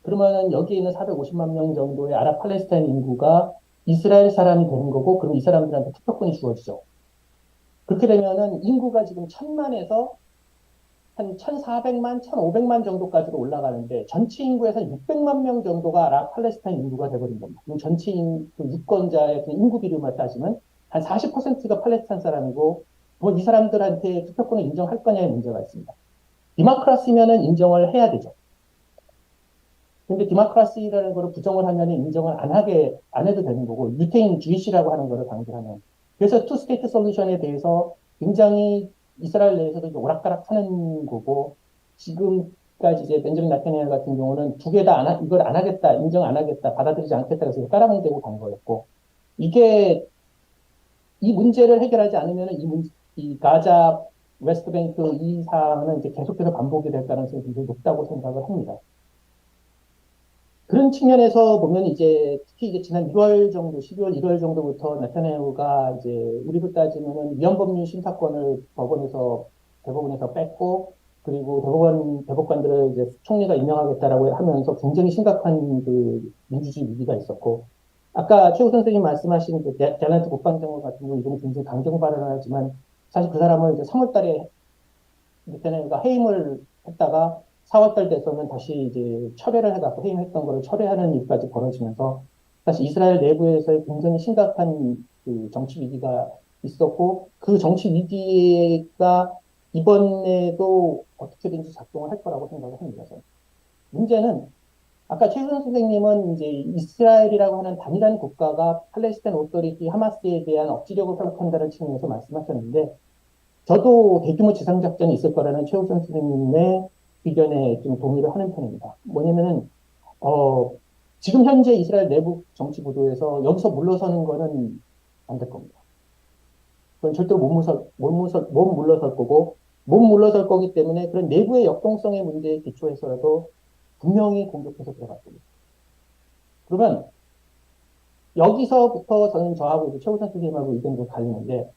그러면은 여기에 있는 450만 명 정도의 아랍 팔레스타인 인구가 이스라엘 사람이 되는 거고, 그럼 이 사람들한테 투표권이 주어지죠. 그렇게 되면은 인구가 지금 1,000만에서 한 1,400만, 1,500만 정도까지로 올라가는데 전체 인구에서 600만 명 정도가 아랍 팔레스타인 인구가 돼버린 겁니다. 그럼 전체 그 유권자의 인구 비율만 따지면 한 40%가 팔레스타인 사람이고 뭐 이 사람들한테 투표권을 인정할 거냐의 문제가 있습니다. 디모크라시면은 인정을 해야 되죠. 근데 디모크라시라는 거를 부정을 하면 인정을 안 해도 되는 거고 유태인 주의시라고 하는 거를 강조하면 그래서 투 스테이트 솔루션에 대해서 굉장히 이스라엘 내에서도 오락가락 하는 거고 지금까지 이제 벤저민 나타니엘 같은 경우는 두 개 다 이걸 안 하겠다, 인정 안 하겠다, 받아들이지 않겠다 해서 깔아뭉개고 간 거였고 이게 이 문제를 해결하지 않으면 이 가자 웨스트뱅크 이 사안은 이제 계속해서 반복이 될 가능성이 굉장히 높다고 생각을 합니다. 그런 측면에서 보면 이제 특히 이제 지난 1월 정도, 12월 1월 정도부터 나타나우가 이제 우리로 따지면은 위헌법률 심사권을 대법원에서 뺐고 그리고 대법관들을 이제 총리가 임명하겠다라고 하면서 굉장히 심각한 그 민주주의 위기가 있었고 아까 최우 선생님 말씀하신 그 갤런트 국방장관 같은 경우 이번에 굉장히 강경 발언을 하지만 사실 그 사람은 이제 3월 달에 나타나우가 해임을 했다가 4월달 돼서는 다시 이제 철회를 해갖고 해임했던 거를 철회하는 일까지 벌어지면서 사실 이스라엘 내부에서 굉장히 심각한 그 정치 위기가 있었고 그 정치 위기가 이번에도 어떻게든지 작동을 할 거라고 생각을 합니다. 저는. 문제는 아까 최선 선생님은 이제 이스라엘이라고 하는 단일한 국가가 팔레스타인 오토리티 하마스에 대한 억지력을 회복한다는 측면에서 말씀하셨는데 저도 대규모 지상작전이 있을 거라는 최우선 선생님의 의견에 좀 동의를 하는 편입니다. 뭐냐면은, 지금 현재 이스라엘 내부 정치 구도에서 여기서 물러서는 거는 안 될 겁니다. 그건 절대로 못 물러설 거고, 못 물러설 거기 때문에 그런 내부의 역동성의 문제에 기초해서라도 분명히 공격해서 들어갈 겁니다. 그러면 여기서부터 저는 저하고 이제 최우 선생님하고 의견이 좀 갈리는데,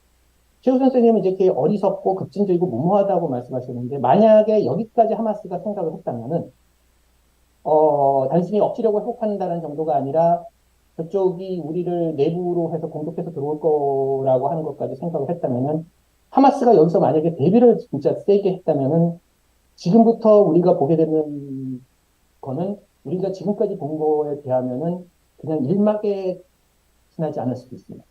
최우 선생님은 이렇게 어리석고 급진적이고 무모하다고 말씀하셨는데, 만약에 여기까지 하마스가 생각을 했다면은, 단순히 억지력을 회복한다는 정도가 아니라 저쪽이 우리를 내부로 해서 공격해서 들어올 거라고 하는 것까지 생각을 했다면은, 하마스가 여기서 만약에 대비를 진짜 세게 했다면은, 지금부터 우리가 보게 되는 거는 우리가 지금까지 본 거에 비하면은 그냥 일막에 지나지 않을 수도 있습니다.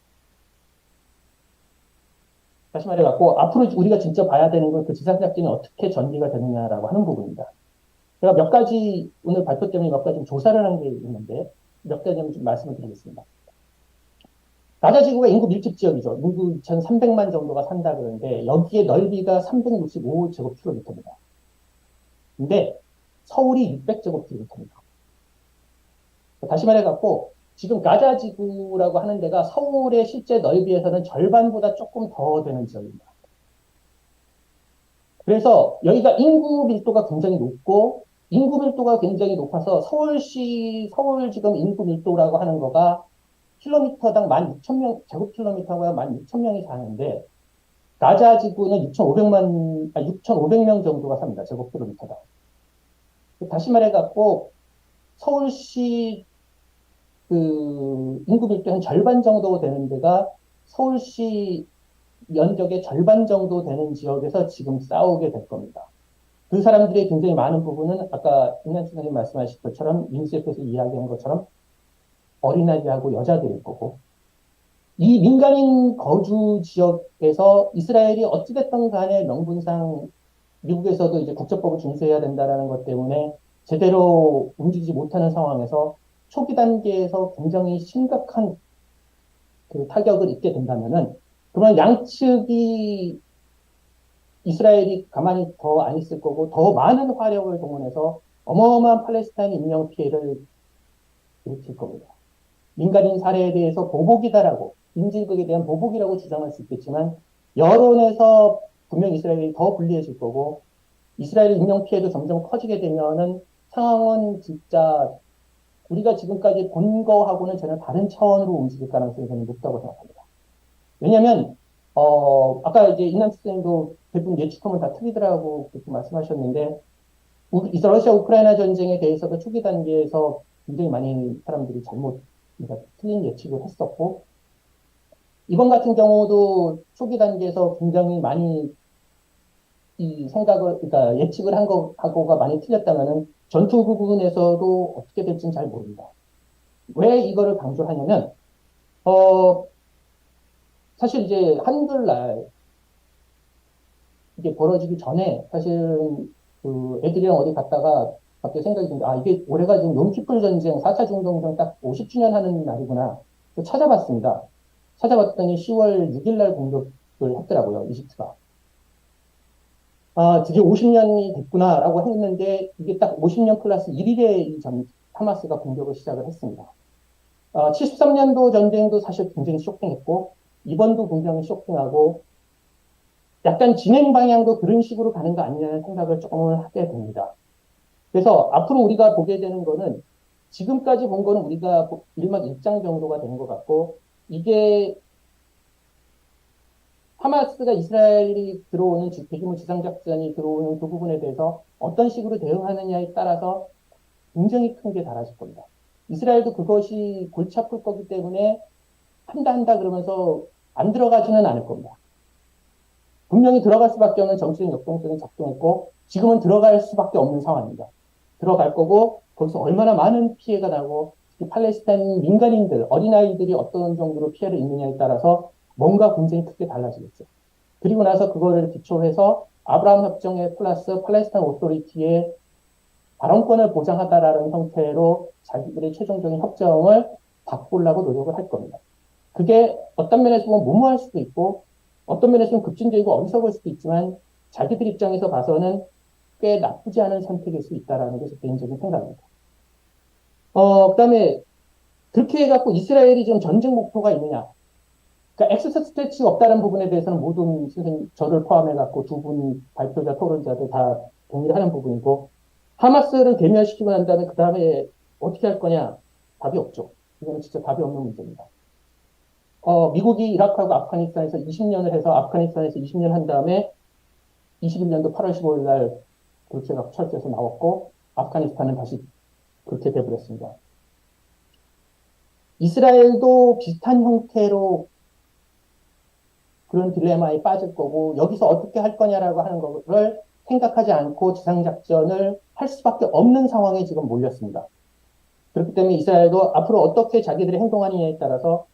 다시 말해갖고 앞으로 우리가 진짜 봐야 되는 건 그 지상작전이 어떻게 전개가 되느냐라고 하는 부분입니다. 제가 몇 가지 오늘 발표 때문에 몇 가지 조사를 한 게 있는데 몇 가지 좀 말씀을 드리겠습니다. 가자 지구가 인구 밀집 지역이죠. 인구 2,300만 정도가 산다 그러는데 여기에 넓이가 365제곱킬로미터입니다. 근데 서울이 600제곱킬로미터입니다. 다시 말해갖고 지금 가자 지구라고 하는 데가 서울의 실제 넓이에서는 절반보다 조금 더 되는 지역입니다. 그래서 여기가 인구 밀도가 굉장히 높고 인구 밀도가 굉장히 높아서 서울 지금 인구 밀도라고 하는 거가 킬로미터당 16,000명, 제곱킬로미터가 16,000명이 사는데 가자 지구는 6,500명 정도가 삽니다. 제곱킬로미터당. 다시 말해갖고 서울시 그 인구 밀도 한 절반 정도 되는 데가 서울시 면적의 절반 정도 되는 지역에서 지금 싸우게 될 겁니다. 그 사람들의 굉장히 많은 부분은 아까 임난춘 선생님 말씀하신 것처럼 유니세프에서 이야기한 것처럼 어린아이하고 여자들일 거고 이 민간인 거주 지역에서 이스라엘이 어찌됐든 간에 명분상 미국에서도 이제 국제법을 준수해야 된다라는 것 때문에 제대로 움직이지 못하는 상황에서 초기 단계에서 굉장히 심각한 그 타격을 입게 된다면은 그러면 양측이 이스라엘이 가만히 더 안 있을 거고 더 많은 화력을 동원해서 어마어마한 팔레스타인 인명 피해를 일으킬 겁니다. 민간인 살해에 대해서 보복이다라고 인질극에 대한 보복이라고 주장할 수 있겠지만 여론에서 분명 이스라엘이 더 불리해질 거고 이스라엘 인명 피해도 점점 커지게 되면은 상황은 진짜 우리가 지금까지 본 거하고는 전혀 다른 차원으로 움직일 가능성이 저는 높다고 생각합니다. 왜냐하면 아까 이제 임남수 선생님도 대부분 예측하면 다 틀리더라고 그렇게 말씀하셨는데 러시아 우크라이나 전쟁에 대해서도 초기 단계에서 굉장히 많이 사람들이 그러니까 틀린 예측을 했었고 이번 같은 경우도 초기 단계에서 굉장히 많이 이 생각을 그러니까 예측을 한 거하고가 많이 틀렸다면은 전투 부분에서도 어떻게 될지는 잘 모릅니다. 왜 이거를 강조하냐면 사실 이제 한글날 이게 벌어지기 전에 사실 그 애들이랑 어디 갔다가 갑자기 생각이 듭니다. 아, 이게 올해가 지금 롬키풀 전쟁, 4차 중동전 딱 50주년 하는 날이구나. 찾아봤습니다. 찾아봤더니 10월 6일 날 공격을 했더라고요, 이집트가. 아, 드디어 50년이 됐구나라고 했는데 이게 딱 50년 플러스 1일에 하마스가 공격을 시작을 했습니다. 73년도 전쟁도 사실 굉장히 쇼킹했고 이번도 굉장히 쇼킹하고 약간 진행 방향도 그런 식으로 가는 거 아니냐는 생각을 조금은 하게 됩니다. 그래서 앞으로 우리가 보게 되는 거는 지금까지 본 거는 우리가 일막 일장 정도가 되는 것 같고 이게 하마스가 이스라엘이 들어오는 대규모 지상작전이 들어오는 그 부분에 대해서 어떤 식으로 대응하느냐에 따라서 굉장히 큰 게 달라질 겁니다. 이스라엘도 그것이 골치 아플 거기 때문에 한다 그러면서 안 들어가지는 않을 겁니다. 분명히 들어갈 수밖에 없는 정치적 역동성이 작동했고 지금은 들어갈 수밖에 없는 상황입니다. 들어갈 거고 거기서 얼마나 많은 피해가 나고 팔레스타인 민간인들, 어린아이들이 어떤 정도로 피해를 입느냐에 따라서 뭔가 굉장히 크게 달라지겠죠. 그리고 나서 그거를 기초해서 아브라함 협정에 플러스 팔레스타인 오토리티의 발언권을 보장하다라는 형태로 자기들의 최종적인 협정을 바꾸려고 노력을 할 겁니다. 그게 어떤 면에서 보면 무모할 수도 있고 어떤 면에서는 급진적이고 어리석을 수도 있지만 자기들 입장에서 봐서는 꽤 나쁘지 않은 선택일 수 있다라는 게 제 개인적인 생각입니다. 그다음에 그렇게 해갖고 이스라엘이 지금 전쟁 목표가 있느냐? 그러니까 엑세스 스트레치가 없다는 부분에 대해서는 모든 선생님, 저를 포함해갖고 두 분 발표자, 토론자들 다 동의를 하는 부분이고, 하마스를 괴멸시키고 난 다음에 그 다음에 어떻게 할 거냐? 답이 없죠. 이거는 진짜 답이 없는 문제입니다. 미국이 이라크하고 아프가니스탄에서 20년을 해서 아프가니스탄에서 20년 한 다음에 21년도 8월 15일 날 그렇게 막 철수해서 나왔고 아프가니스탄은 다시 그렇게 돼버렸습니다. 이스라엘도 비슷한 형태로 그런 딜레마에 빠질 거고 여기서 어떻게 할 거냐라고 하는 거를 생각하지 않고 지상작전을 할 수밖에 없는 상황에 지금 몰렸습니다. 그렇기 때문에 이스라엘도 앞으로 어떻게 자기들이 행동하느냐에 따라서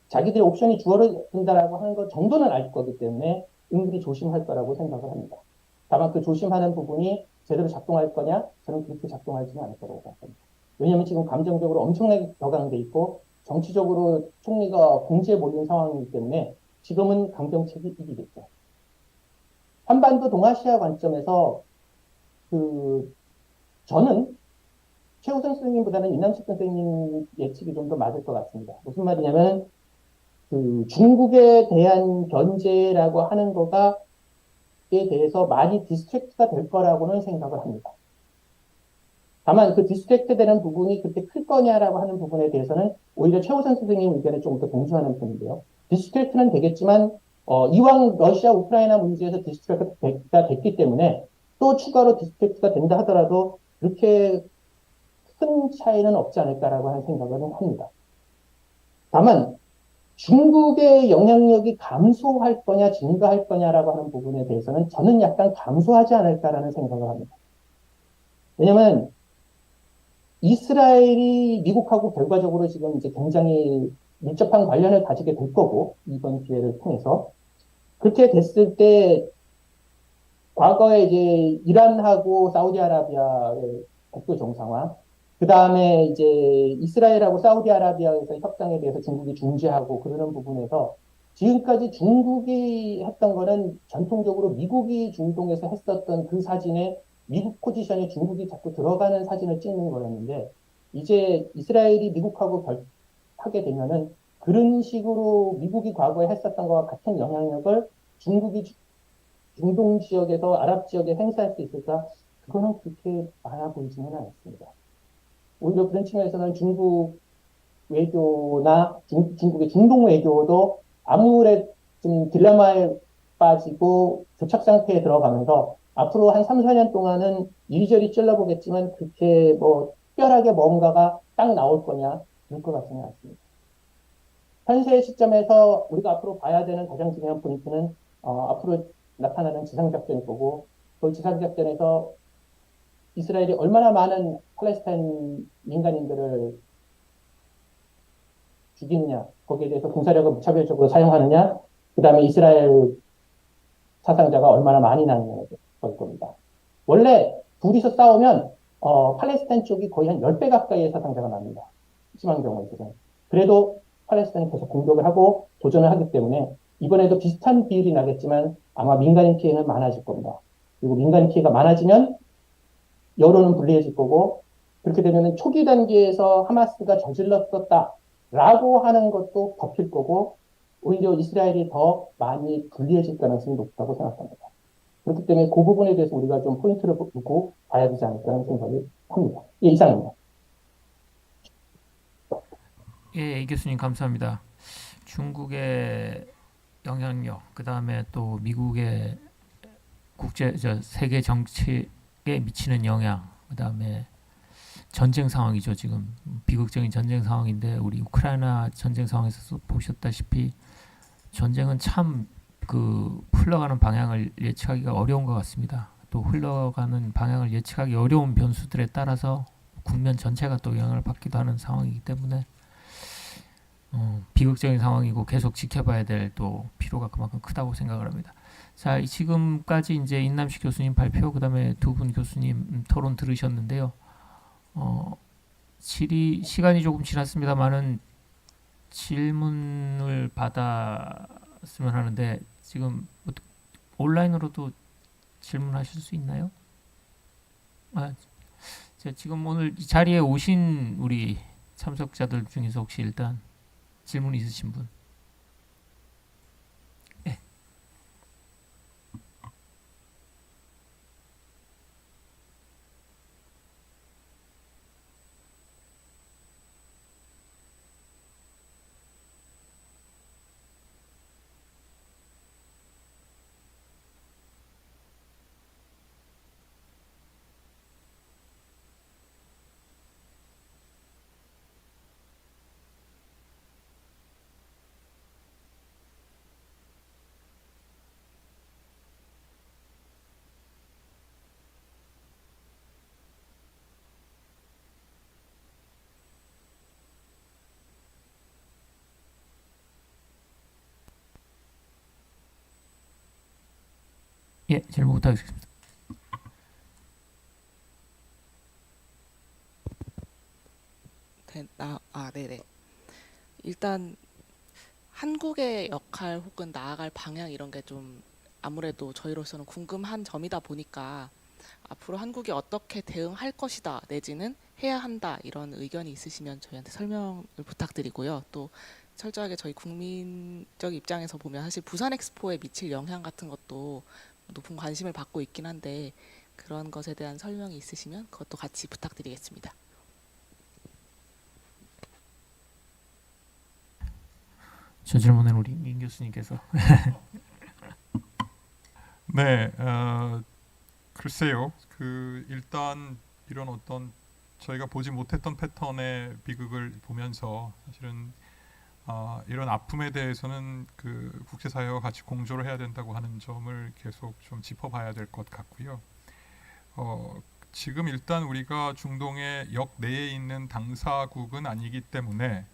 자기들의 옵션이 주어진다라고 하는 것 정도는 알 거기 때문에 은근히 조심할 거라고 생각을 합니다. 다만 그 조심하는 부분이 제대로 작동할 거냐? 저는 그렇게 작동하지는 않을 거라고 생각합니다. 왜냐하면 지금 감정적으로 엄청나게 격앙돼 있고 정치적으로 총리가 공지에 몰린 상황이기 때문에 지금은 강정책이 이기겠죠. 한반도 동아시아 관점에서 저는 최우선 선생님보다는 이남식 선생님 예측이 좀 더 맞을 것 같습니다. 무슨 말이냐면 중국에 대한 견제라고 하는 거가 에 대해서 많이 디스트랙트가 될 거라고는 생각을 합니다. 다만 그 디스트랙트 되는 부분이 그렇게 클 거냐라고 하는 부분에 대해서는 오히려 최우선 선생님 의견에 조금 더 동조하는 편인데요. 디스트랙트는 되겠지만 이왕 러시아 우크라이나 문제에서 디스트랙트가 됐기 때문에 또 추가로 디스트랙트가 된다 하더라도 그렇게 큰 차이는 없지 않을까라고 하는 생각을 합니다. 다만 중국의 영향력이 감소할 거냐 증가할 거냐라고 하는 부분에 대해서는 저는 약간 감소하지 않을까라는 생각을 합니다. 왜냐하면 이스라엘이 미국하고 결과적으로 지금 이제 굉장히 밀접한 관련을 가지게 될 거고 이번 기회를 통해서 그렇게 됐을 때 과거에 이제 이란하고 사우디아라비아의 국교 정상화 그 다음에 이제 이스라엘하고 사우디아라비아에서 협상에 대해서 중국이 중재하고 그러는 부분에서 지금까지 중국이 했던 거는 전통적으로 미국이 중동에서 했었던 그 사진에 미국 포지션에 중국이 자꾸 들어가는 사진을 찍는 거였는데 이제 이스라엘이 미국하고 하게 되면은 그런 식으로 미국이 과거에 했었던 것과 같은 영향력을 중국이 중동 지역에서 아랍 지역에 행사할 수 있을까? 그거는 그렇게 많아 보이지는 않습니다. 오히려 그런 측면에서는 중국 외교나 중국의 중동 외교도 아무래도 좀 딜레마에 빠지고 교착 상태에 들어가면서 앞으로 한 3, 4년 동안은 이리저리 찔러보겠지만 그렇게 뭐 특별하게 뭔가가 딱 나올 거냐 그럴 것 같지는 않습니다. 현재 시점에서 우리가 앞으로 봐야 되는 가장 중요한 포인트는 앞으로 나타나는 지상작전일 거고 그 지상작전에서 이스라엘이 얼마나 많은 팔레스타인 민간인들을 죽이느냐, 거기에 대해서 군사력을 무차별적으로 사용하느냐, 그 다음에 이스라엘 사상자가 얼마나 많이 나느냐에 걸 겁니다. 원래 둘이서 싸우면 팔레스타인 쪽이 거의 한 10배 가까이의 사상자가 납니다. 심한 경우에 있어서는. 그래도 팔레스타인이 계속 공격을 하고 도전을 하기 때문에 이번에도 비슷한 비율이 나겠지만 아마 민간인 피해는 많아질 겁니다. 그리고 민간인 피해가 많아지면 여론은 불리해질 거고 그렇게 되면 초기 단계에서 하마스가 저질렀었다라고 하는 것도 덮일 거고 오히려 이스라엘이 더 많이 불리해질 가능성이 높다고 생각합니다. 그렇기 때문에 그 부분에 대해서 우리가 좀 포인트를 두고 봐야 되지 않을까 하는 생각을 합니다. 예, 이상입니다. 예, 이 교수님 감사합니다. 중국의 영향력, 그 다음에 또 미국의 세계 정치에 미치는 영향, 그 다음에 전쟁 상황이죠. 지금 비극적인 전쟁 상황인데 우리 우크라이나 전쟁 상황에서 보셨다시피 전쟁은 참 흘러가는 방향을 예측하기가 어려운 것 같습니다. 또 흘러가는 방향을 예측하기 어려운 변수들에 따라서 국면 전체가 또 영향을 받기도 하는 상황이기 때문에 비극적인 상황이고 계속 지켜봐야 될 또 필요가 그만큼 크다고 생각을 합니다. 자, 지금까지 이제 인남식 교수님 발표, 그 다음에 두 분 교수님 토론 들으셨는데요. 시간이 조금 지났습니다만은 질문을 받았으면 하는데 지금 온라인으로도 질문하실 수 있나요? 지금 오늘 이 자리에 오신 우리 참석자들 중에서 혹시 일단 질문 있으신 분? 네. 예, 질문 부탁드리겠습니다. 네네. 일단 한국의 역할 혹은 나아갈 방향 이런 게 좀 아무래도 저희로서는 궁금한 점이다 보니까 앞으로 한국이 어떻게 대응할 것이다 내지는 해야 한다 이런 의견이 있으시면 저희한테 설명을 부탁드리고요. 또 철저하게 저희 국민적 입장에서 보면 사실 부산 엑스포에 미칠 영향 같은 것도 높은 관심을 받고 있긴 한데 그런 것에 대한 설명이 있으시면 그것도 같이 부탁드리겠습니다. 저 질문은 우리 임 교수님께서. 네, 글쎄요. 일단 이런 어떤 저희가 보지 못했던 패턴의 비극을 보면서 사실은 이런 아픔에 대해서는 국제사회와 같이 공조를 해야 된다고 하는 점을 계속 좀 짚어봐야 될 것 같고요. 지금 일단 우리가 중동의 역내에 있는 당사국은 아니기 때문에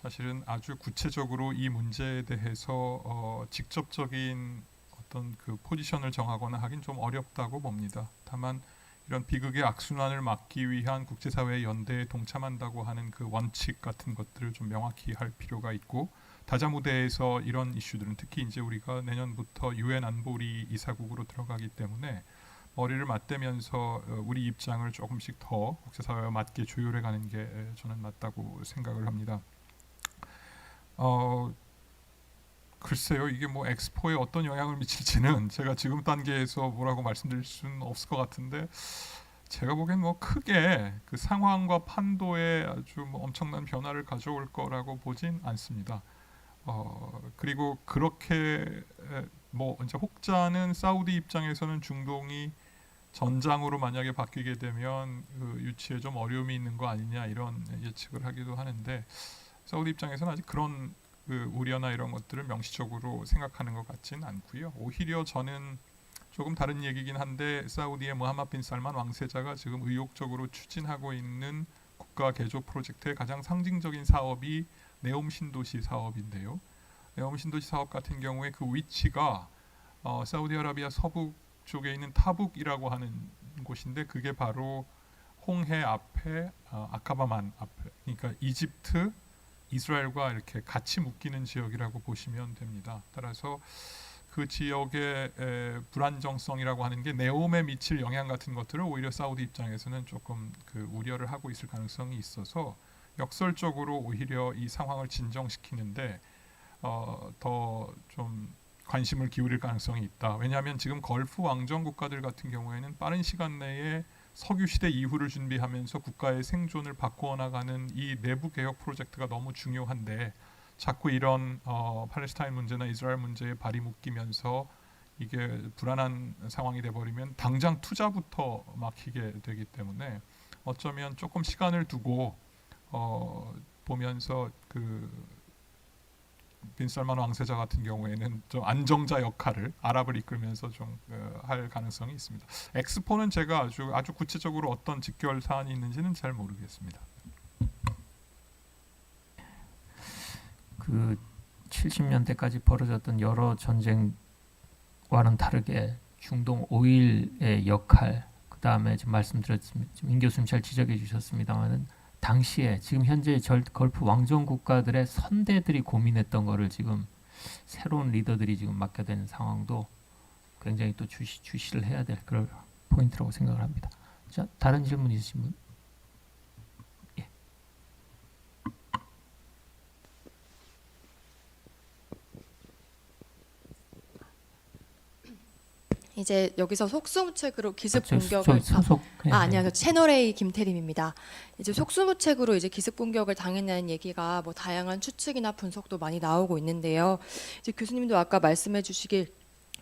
사실은 아주 구체적으로 이 문제에 대해서 직접적인 어떤 포지션을 정하거나 하긴 좀 어렵다고 봅니다. 다만 이런 비극의 악순환을 막기 위한 국제사회의 연대에 동참한다고 하는 원칙 같은 것들을 좀 명확히 할 필요가 있고 다자 무대에서 이런 이슈들은 특히 이제 우리가 내년부터 유엔 안보리 이사국으로 들어가기 때문에 머리를 맞대면서 우리 입장을 조금씩 더 국제사회와 맞게 조율해가는 게 저는 맞다고 생각을 합니다. 글쎄요, 이게 뭐 엑스포에 어떤 영향을 미칠지는 제가 지금 단계에서 뭐라고 말씀드릴 수는 없을 것 같은데 제가 보기엔 뭐 크게 상황과 판도에 아주 뭐 엄청난 변화를 가져올 거라고 보진 않습니다. 그리고 그렇게 뭐 이제 혹자는 사우디 입장에서는 중동이 전장으로 만약에 바뀌게 되면 유치에 좀 어려움이 있는 거 아니냐 이런 예측을 하기도 하는데 사우디 입장에서는 아직 그런 우려나 이런 것들을 명시적으로 생각하는 것 같지는 않고요. 오히려 저는 조금 다른 얘기긴 한데 사우디의 무함마드 빈 살만 왕세자가 지금 의욕적으로 추진하고 있는 국가 개조 프로젝트의 가장 상징적인 사업이 네옴 신도시 사업인데요. 네옴 신도시 사업 같은 경우에 그 위치가 사우디아라비아 서북 쪽에 있는 타북이라고 하는 곳인데 그게 바로 홍해 앞에 아카바만 앞에 그러니까 이집트 이스라엘과 이렇게 같이 묶이는 지역이라고 보시면 됩니다. 따라서 그 지역의 불안정성이라고 하는 게 네옴에 미칠 영향 같은 것들을 오히려 사우디 입장에서는 조금 우려를 하고 있을 가능성이 있어서 역설적으로 오히려 이 상황을 진정시키는데 더 좀 관심을 기울일 가능성이 있다. 왜냐하면 지금 걸프 왕정 국가들 같은 경우에는 빠른 시간 내에 석유 시대 이후를 준비하면서 국가의 생존을 바꾸어 나가는 이 내부 개혁 프로젝트가 너무 중요한데 자꾸 이런 팔레스타인 문제나 이스라엘 문제에 발이 묶이면서 이게 불안한 상황이 돼버리면 당장 투자부터 막히게 되기 때문에 어쩌면 조금 시간을 두고 보면서 빈 살만 왕세자 같은 경우에는 좀 안정자 역할을 아랍을 이끌면서 좀 할 가능성이 있습니다. 엑스포는 제가 아주 구체적으로 어떤 직결 사안이 있는지는 잘 모르겠습니다. 70년대까지 벌어졌던 여러 전쟁과는 다르게 중동 오일의 역할, 그 다음에 지금 말씀드렸습니다. 지금 임 교수님 잘 지적해 주셨습니다만은 당시에 지금 현재 걸프 왕정 국가들의 선대들이 고민했던 거를 지금 새로운 리더들이 지금 맡게 되는 상황도 굉장히 또 주시를 해야 될 그런 포인트라고 생각을 합니다. 자, 다른 질문 있으신 분? 예. 이제 여기서 속수무책으로 기습 저 공격을 소속 아니요, 저 채널 A 김태림입니다. 이제 속수무책으로 이제 기습 공격을 당했다는 얘기가 뭐 다양한 추측이나 분석도 많이 나오고 있는데요. 이제 교수님도 아까 말씀해주시길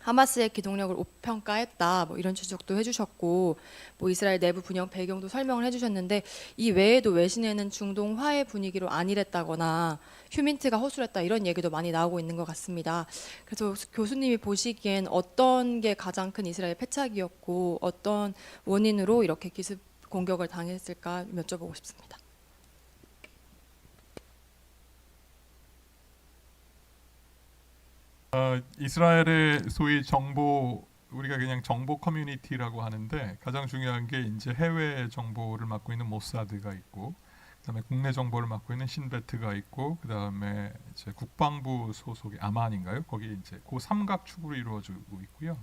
하마스의 기동력을 오평가했다, 뭐 이런 지적도 해주셨고, 뭐 이스라엘 내부 분열 배경도 설명을 해주셨는데 이 외에도 외신에는 중동 화해 분위기로 안일했다거나 휴민트가 허술했다 이런 얘기도 많이 나오고 있는 것 같습니다. 그래서 교수님이 보시기엔 어떤 게 가장 큰 이스라엘 패착이었고 어떤 원인으로 이렇게 기습 공격을 당했을까 여쭤보고 싶습니다. 이스라엘의 소위 정보 우리가 그냥 정보 커뮤니티라고 하는데 가장 중요한 게 이제 해외 정보를 맡고 있는 모사드가 있고, 그다음에 국내 정보를 맡고 있는 신베트가 있고, 그다음에 이제 국방부 소속의 아만인가요? 거기 이제 그 삼각축으로 이루어지고 있고요.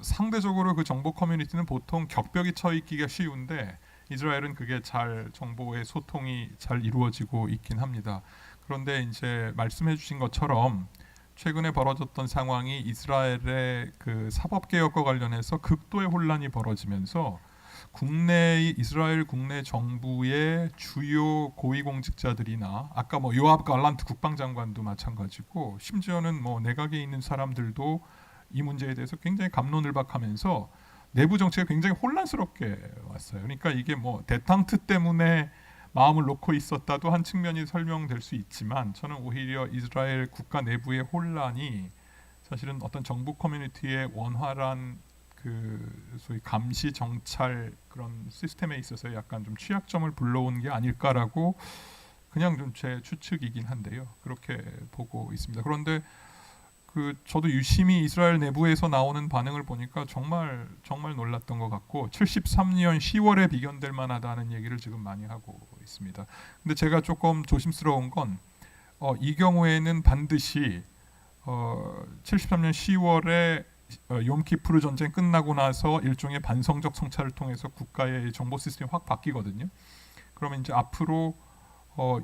상대적으로 그 정보 커뮤니티는 보통 격벽이 처 있기가 쉬운데 이스라엘은 그게 잘 정보의 소통이 잘 이루어지고 있긴 합니다. 그런데 이제 말씀해주신 것처럼 최근에 벌어졌던 상황이 이스라엘의 그 사법 개혁과 관련해서 극도의 혼란이 벌어지면서 이스라엘 국내 정부의 주요 고위공직자들이나 아까 뭐 요압 갈란트 국방장관도 마찬가지고 심지어는 뭐 내각에 있는 사람들도 이 문제에 대해서 굉장히 갑론을박하면서 내부 정치가 굉장히 혼란스럽게 왔어요. 그러니까 이게 뭐 대탕트 때문에 마음을 놓고 있었다도 한 측면이 설명될 수 있지만 저는 오히려 이스라엘 국가 내부의 혼란이 사실은 어떤 정부 커뮤니티의 원활한 그 소위 감시 정찰 그런 시스템에 있어서 약간 좀 취약점을 불러온 게 아닐까라고 그냥 좀 제 추측이긴 한데요. 그렇게 보고 있습니다. 그런데 저도 유심히 이스라엘 내부에서 나오는 반응을 보니까 정말 놀랐던 것 같고 73년 10월에 비견될 만하다는 얘기를 지금 많이 하고 있습니다. 근데 제가 조금 조심스러운 건 이 경우에는 반드시 73년 10월에 욤키푸르 전쟁 끝나고 나서 일종의 반성적 성찰을 통해서 국가의 정보 시스템이 확 바뀌거든요. 그러면 이제 앞으로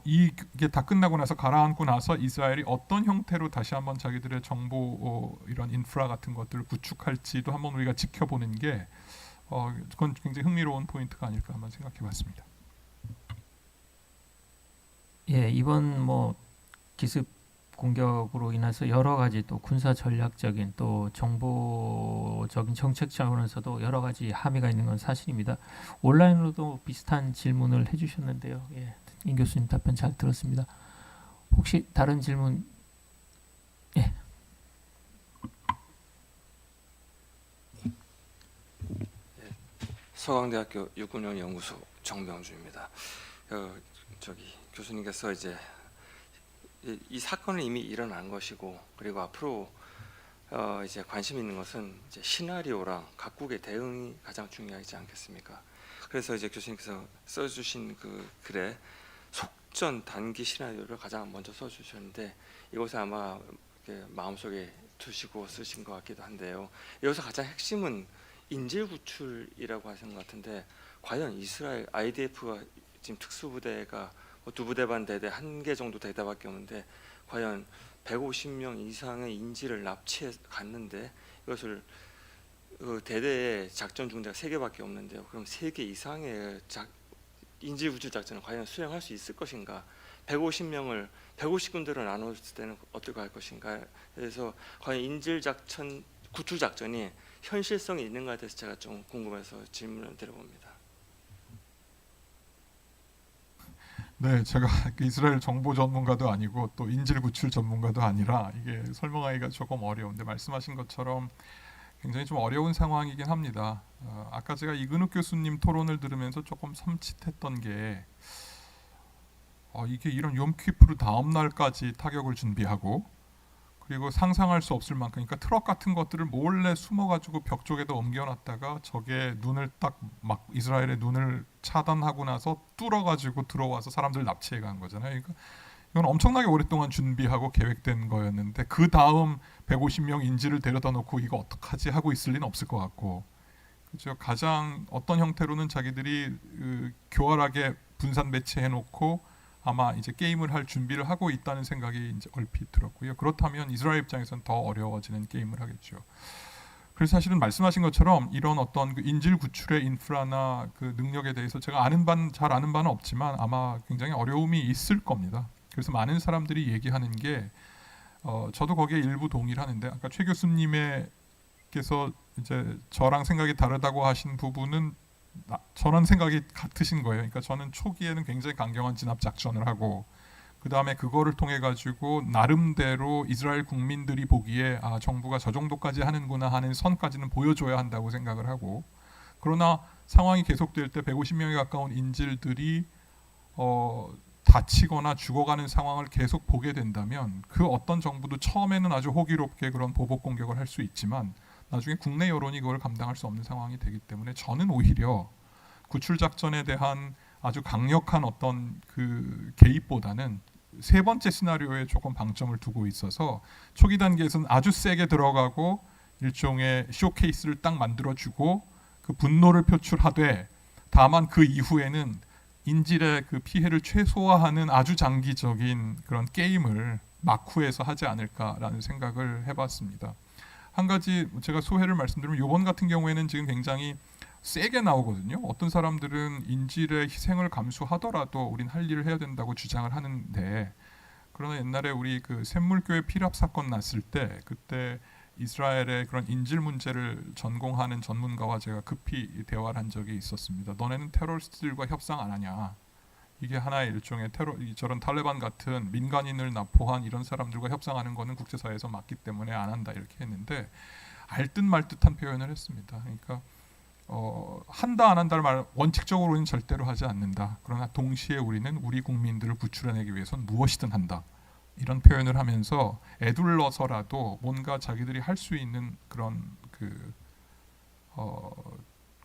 이게 다 끝나고 나서 가라앉고 나서 이스라엘이 어떤 형태로 다시 한번 자기들의 정보 이런 인프라 같은 것들을 구축할지도 한번 우리가 지켜보는 게 그건 굉장히 흥미로운 포인트가 아닐까 한번 생각해봤습니다. 예, 이번 뭐 기습 공격으로 인해서 여러 가지 또 군사 전략적인 또 정보적인 정책 차원에서도 여러 가지 함의가 있는 건 사실입니다. 온라인으로도 비슷한 질문을 해주셨는데요. 예, 임 교수님 답변 잘 들었습니다. 혹시 다른 질문? 예. 서강대학교 육군용 연구소 정병주입니다. 저기 교수님께서 이제 이 사건은 이미 일어난 것이고 그리고 앞으로 이제 관심 있는 것은 이제 시나리오랑 각국의 대응이 가장 중요하지 않겠습니까? 그래서 이제 교수님께서 써주신 그 글에 속전 단기 시나리오를 가장 먼저 써주셨는데 이것을 아마 마음속에 두시고 쓰신 것 같기도 한데요. 여기서 가장 핵심은 인질 구출이라고 하신 것 같은데 과연 이스라엘 IDF가 지금 특수부대가 두 부대 반 대대 1개 정도 대대밖에 없는데 과연 150명 이상의 인질을 납치해 갔는데 이것을 대대의 작전 중대가 3개밖에 없는데요. 그럼 3개 이상의 인질 구출 작전을 과연 수행할 수 있을 것인가? 150명을 150군데로 나눴을 때는 어떻게 할 것인가? 그래서 과연 인질 작전 구출 작전이 현실성이 있는가에 대해서 제가 좀 궁금해서 질문을 드려봅니다. 네, 제가 이스라엘 정보 전문가도 아니고 또 인질 구출 전문가도 아니라 이게 설명하기가 조금 어려운데 말씀하신 것처럼 굉장히 좀 어려운 상황이긴 합니다. 아까 제가 이근욱 교수님 토론을 들으면서 조금 섬찟했던 게 이게 이런 욤키푸르 다음 날까지 타격을 준비하고 그리고 상상할 수 없을 만큼 그러니까 트럭 같은 것들을 몰래 숨어가지고 벽 쪽에다 옮겨놨다가 적의 눈을 딱 막 이스라엘의 눈을 차단하고 나서 뚫어가지고 들어와서 사람들 납치해 간 거잖아요. 그러니까 이건 엄청나게 오랫동안 준비하고 계획된 거였는데 그 다음 150명 인질을 데려다 놓고 이거 어떡하지 하고 있을 리는 없을 것 같고 그렇죠. 가장 어떤 형태로는 자기들이 교활하게 분산 배치해 놓고 아마 이제 게임을 할 준비를 하고 있다는 생각이 이제 얼핏 들었고요. 그렇다면 이스라엘 입장에서는 더 어려워지는 게임을 하겠죠. 그래서 사실은 말씀하신 것처럼 이런 어떤 그 인질 구출의 인프라나 그 능력에 대해서 제가 잘 아는 바는 없지만 아마 굉장히 어려움이 있을 겁니다. 그래서 많은 사람들이 얘기하는 게 저도 거기에 일부 동의를 하는데 아까 최 교수님께서 이제 저랑 생각이 다르다고 하신 부분은 저런 생각이 같으신 거예요. 그러니까 저는 초기에는 굉장히 강경한 진압 작전을 하고 그 다음에 그거를 통해 가지고 나름대로 이스라엘 국민들이 보기에 정부가 저 정도까지 하는구나 하는 선까지는 보여줘야 한다고 생각을 하고 그러나 상황이 계속될 때 150명에 가까운 인질들이 다치거나 죽어가는 상황을 계속 보게 된다면 그 어떤 정부도 처음에는 아주 호기롭게 그런 보복 공격을 할 수 있지만 나중에 국내 여론이 그걸 감당할 수 없는 상황이 되기 때문에 저는 오히려 구출 작전에 대한 아주 강력한 어떤 그 개입보다는 세 번째 시나리오에 조금 방점을 두고 있어서 초기 단계에서는 아주 세게 들어가고 일종의 쇼케이스를 딱 만들어주고 그 분노를 표출하되 다만 그 이후에는 인질의 그 피해를 최소화하는 아주 장기적인 그런 게임을 막후에서 하지 않을까라는 생각을 해봤습니다. 한 가지 제가 소회를 말씀드리면 이번 같은 경우에는 지금 굉장히 세게 나오거든요. 어떤 사람들은 인질의 희생을 감수하더라도 우린 할 일을 해야 된다고 주장을 하는데, 그러나 옛날에 우리 그 샘물교회 피랍 사건 났을 때 그때 이스라엘의 그런 인질 문제를 전공하는 전문가와 제가 급히 대화를 한 적이 있었습니다. 너네는 테러리스트들과 협상 안 하냐? 이게 하나의 일종의 테러, 저런 탈레반 같은 민간인을 납포한 이런 사람들과 협상하는 거는 국제사회에서 맞기 때문에 안 한다 이렇게 했는데 알듯 말듯한 표현을 했습니다. 그러니까 한다 안 한다를 말 원칙적으로는 절대로 하지 않는다. 그러나 동시에 우리는 우리 국민들을 구출해내기 위해서는 무엇이든 한다. 이런 표현을 하면서 애둘러서라도 뭔가 자기들이 할 수 있는 그런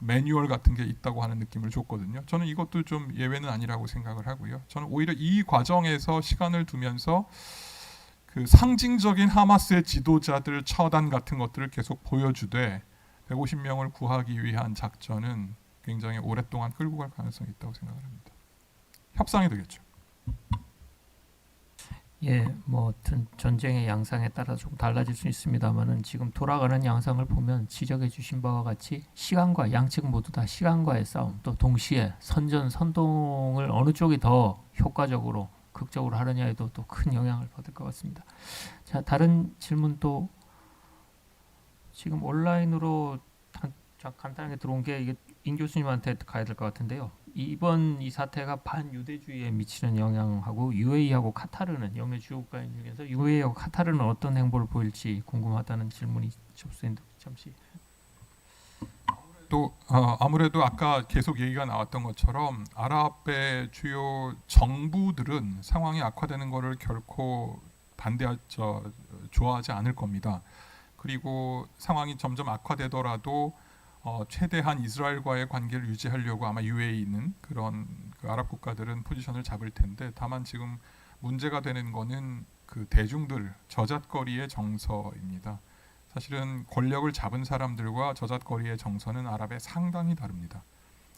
매뉴얼 같은 게 있다고 하는 느낌을 줬거든요. 저는 이것도 좀 예외는 아니라고 생각을 하고요. 저는 오히려 이 과정에서 시간을 두면서 그 상징적인 하마스의 지도자들 처단 같은 것들을 계속 보여주되 150명을 구하기 위한 작전은 굉장히 오랫동안 끌고 갈 가능성이 있다고 생각을 합니다. 협상이 되겠죠. 예, 뭐 전쟁의 양상에 따라 좀 달라질 수 있습니다만은 지금 돌아가는 양상을 보면 지적해 주신 바와 같이 시간과 양측 모두 다 시간과의 싸움, 또 동시에 선동을 어느 쪽이 더 효과적으로 극적으로 하느냐에도 또 큰 영향을 받을 것 같습니다. 자, 다른 질문 또 지금 온라인으로 간단하게 들어온 게 이게 임 교수님한테 가야 될 것 같은데요. 이번 이 사태가 반유대주의에 미치는 영향하고 UAE하고 카타르는 영내 주요 국가인 중에서 UAE하고 카타르는 어떤 행보를 보일지 궁금하다는 질문이 접수했는데 잠시. 또 아무래도 아까 계속 얘기가 나왔던 것처럼 아랍의 주요 정부들은 상황이 악화되는 것을 결코 좋아하지 않을 겁니다. 그리고 상황이 점점 악화되더라도 최대한 이스라엘과의 관계를 유지하려고 아마 UAE는 그런 그 아랍 국가들은 포지션을 잡을 텐데, 다만 지금 문제가 되는 거는 그 대중들 저잣거리의 정서입니다. 사실은 권력을 잡은 사람들과 저잣거리의 정서는 아랍에 상당히 다릅니다.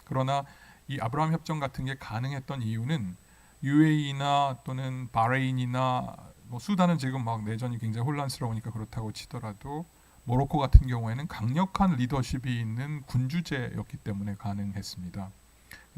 그러나 이 아브라함 협정 같은 게 가능했던 이유는 UAE나 또는 바레인이나 뭐 수단은 지금 막 내전이 굉장히 혼란스러우니까 그렇다고 치더라도 모로코 같은 경우에는 강력한 리더십이 있는 군주제였기 때문에 가능했습니다.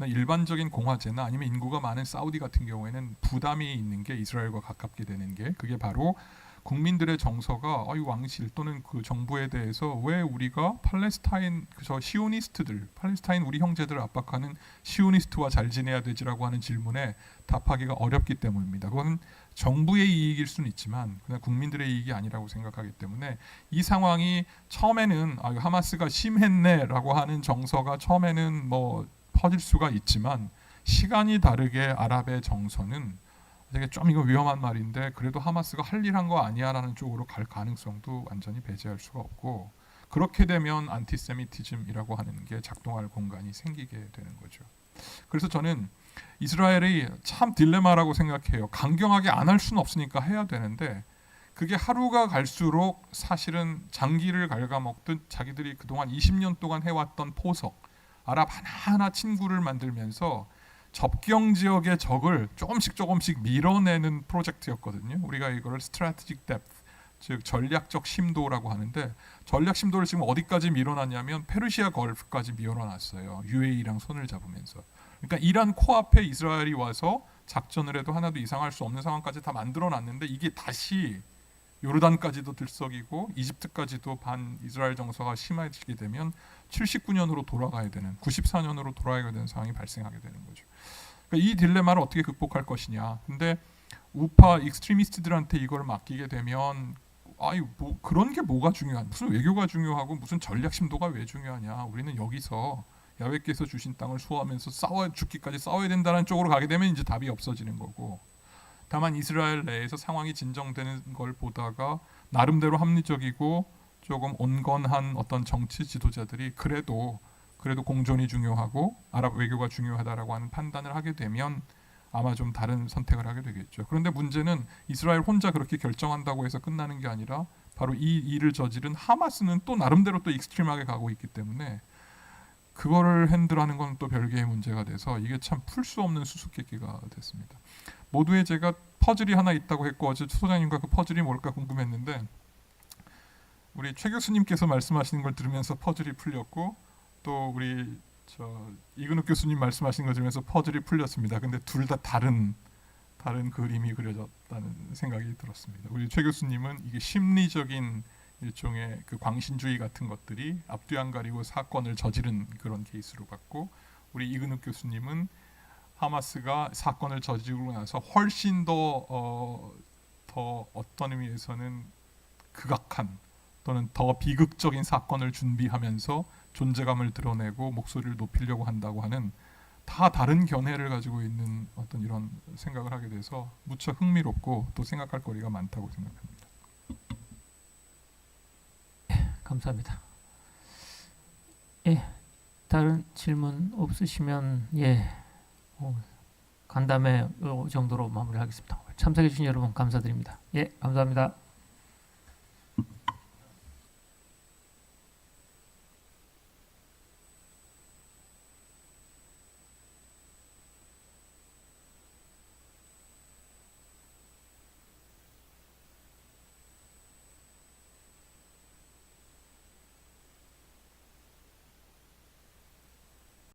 일반적인 공화제나 아니면 인구가 많은 사우디 같은 경우에는 부담이 있는 게 이스라엘과 가깝게 되는 게 그게 바로 국민들의 정서가 이 왕실 또는 그 정부에 대해서 왜 우리가 팔레스타인 저 시오니스트들, 팔레스타인 우리 형제들을 압박하는 시오니스트와 잘 지내야 되지라고 하는 질문에 답하기가 어렵기 때문입니다. 그건 정부의 이익일 수는 있지만 그냥 국민들의 이익이 아니라고 생각하기 때문에 이 상황이 처음에는 하마스가 심했네라고 하는 정서가 처음에는 뭐 퍼질 수가 있지만 시간이 다르게 아랍의 정서는 되게 좀 이거 위험한 말인데 그래도 하마스가 할 일 한 거 아니야라는 쪽으로 갈 가능성도 완전히 배제할 수가 없고, 그렇게 되면 안티세미티즘이라고 하는 게 작동할 공간이 생기게 되는 거죠. 그래서 저는 이스라엘이 참 딜레마라고 생각해요. 강경하게 안 할 수는 없으니까 해야 되는데 그게 하루가 갈수록 사실은 장기를 갉아먹듯 자기들이 그동안 20년 동안 해왔던 포석, 아랍 하나하나 친구를 만들면서 접경 지역의 적을 조금씩 밀어내는 프로젝트였거든요. 우리가 이거를 strategic depth, 즉 전략적 심도라고 하는데, 전략 심도를 지금 어디까지 밀어놨냐면 페르시아 걸프까지 밀어놨어요. UAE랑 손을 잡으면서. 그러니까 이란 코앞에 이스라엘이 와서 작전을 해도 하나도 이상할 수 없는 상황까지 다 만들어놨는데 이게 다시 요르단까지도 들썩이고 이집트까지도 반 이스라엘 정서가 심해지게 되면 79년으로 돌아가야 되는, 94년으로 돌아가야 되는 상황이 발생하게 되는 거죠. 그러니까 이 딜레마를 어떻게 극복할 것이냐. 근데 우파 익스트리미스트들한테 이걸 맡기게 되면 뭐 그런 게 뭐가 중요한, 무슨 외교가 중요하고 무슨 전략 심도가 왜 중요하냐. 우리는 여기서 야훼께서 주신 땅을 수호하면서 죽기까지 싸워야 된다는 쪽으로 가게 되면 이제 답이 없어지는 거고, 다만 이스라엘 내에서 상황이 진정되는 걸 보다가 나름대로 합리적이고 조금 온건한 어떤 정치 지도자들이 그래도 공존이 중요하고 아랍 외교가 중요하다라고 하는 판단을 하게 되면 아마 좀 다른 선택을 하게 되겠죠. 그런데 문제는 이스라엘 혼자 그렇게 결정한다고 해서 끝나는 게 아니라 바로 이 일을 저지른 하마스는 또 나름대로 또 익스트림하게 가고 있기 때문에 그거를 핸들하는 건 또 별개의 문제가 돼서 이게 참 풀 수 없는 수수께끼가 됐습니다. 모두에 제가 퍼즐이 하나 있다고 했고 어제 소장님과 그 퍼즐이 뭘까 궁금했는데 우리 최 교수님께서 말씀하시는 걸 들으면서 퍼즐이 풀렸고 또 우리 이근욱 교수님 말씀하신 걸 들으면서 퍼즐이 풀렸습니다. 근데 둘 다 다른 그림이 그려졌다는 생각이 들었습니다. 우리 최 교수님은 이게 심리적인 일종의 그 광신주의 같은 것들이 앞뒤 안 가리고 사건을 저지른 그런 케이스로 봤고 우리 이근욱 교수님은 하마스가 사건을 저지르고 나서 훨씬 더 어떤 의미에서는 극악한 또는 더 비극적인 사건을 준비하면서 존재감을 드러내고 목소리를 높이려고 한다고 하는 다 다른 견해를 가지고 있는 어떤 이런 생각을 하게 돼서 무척 흥미롭고 또 생각할 거리가 많다고 생각합니다. 감사합니다. 예, 다른 질문 없으시면 간담회 이 정도로 마무리하겠습니다. 참석해 주신 여러분 감사드립니다. 예, 감사합니다.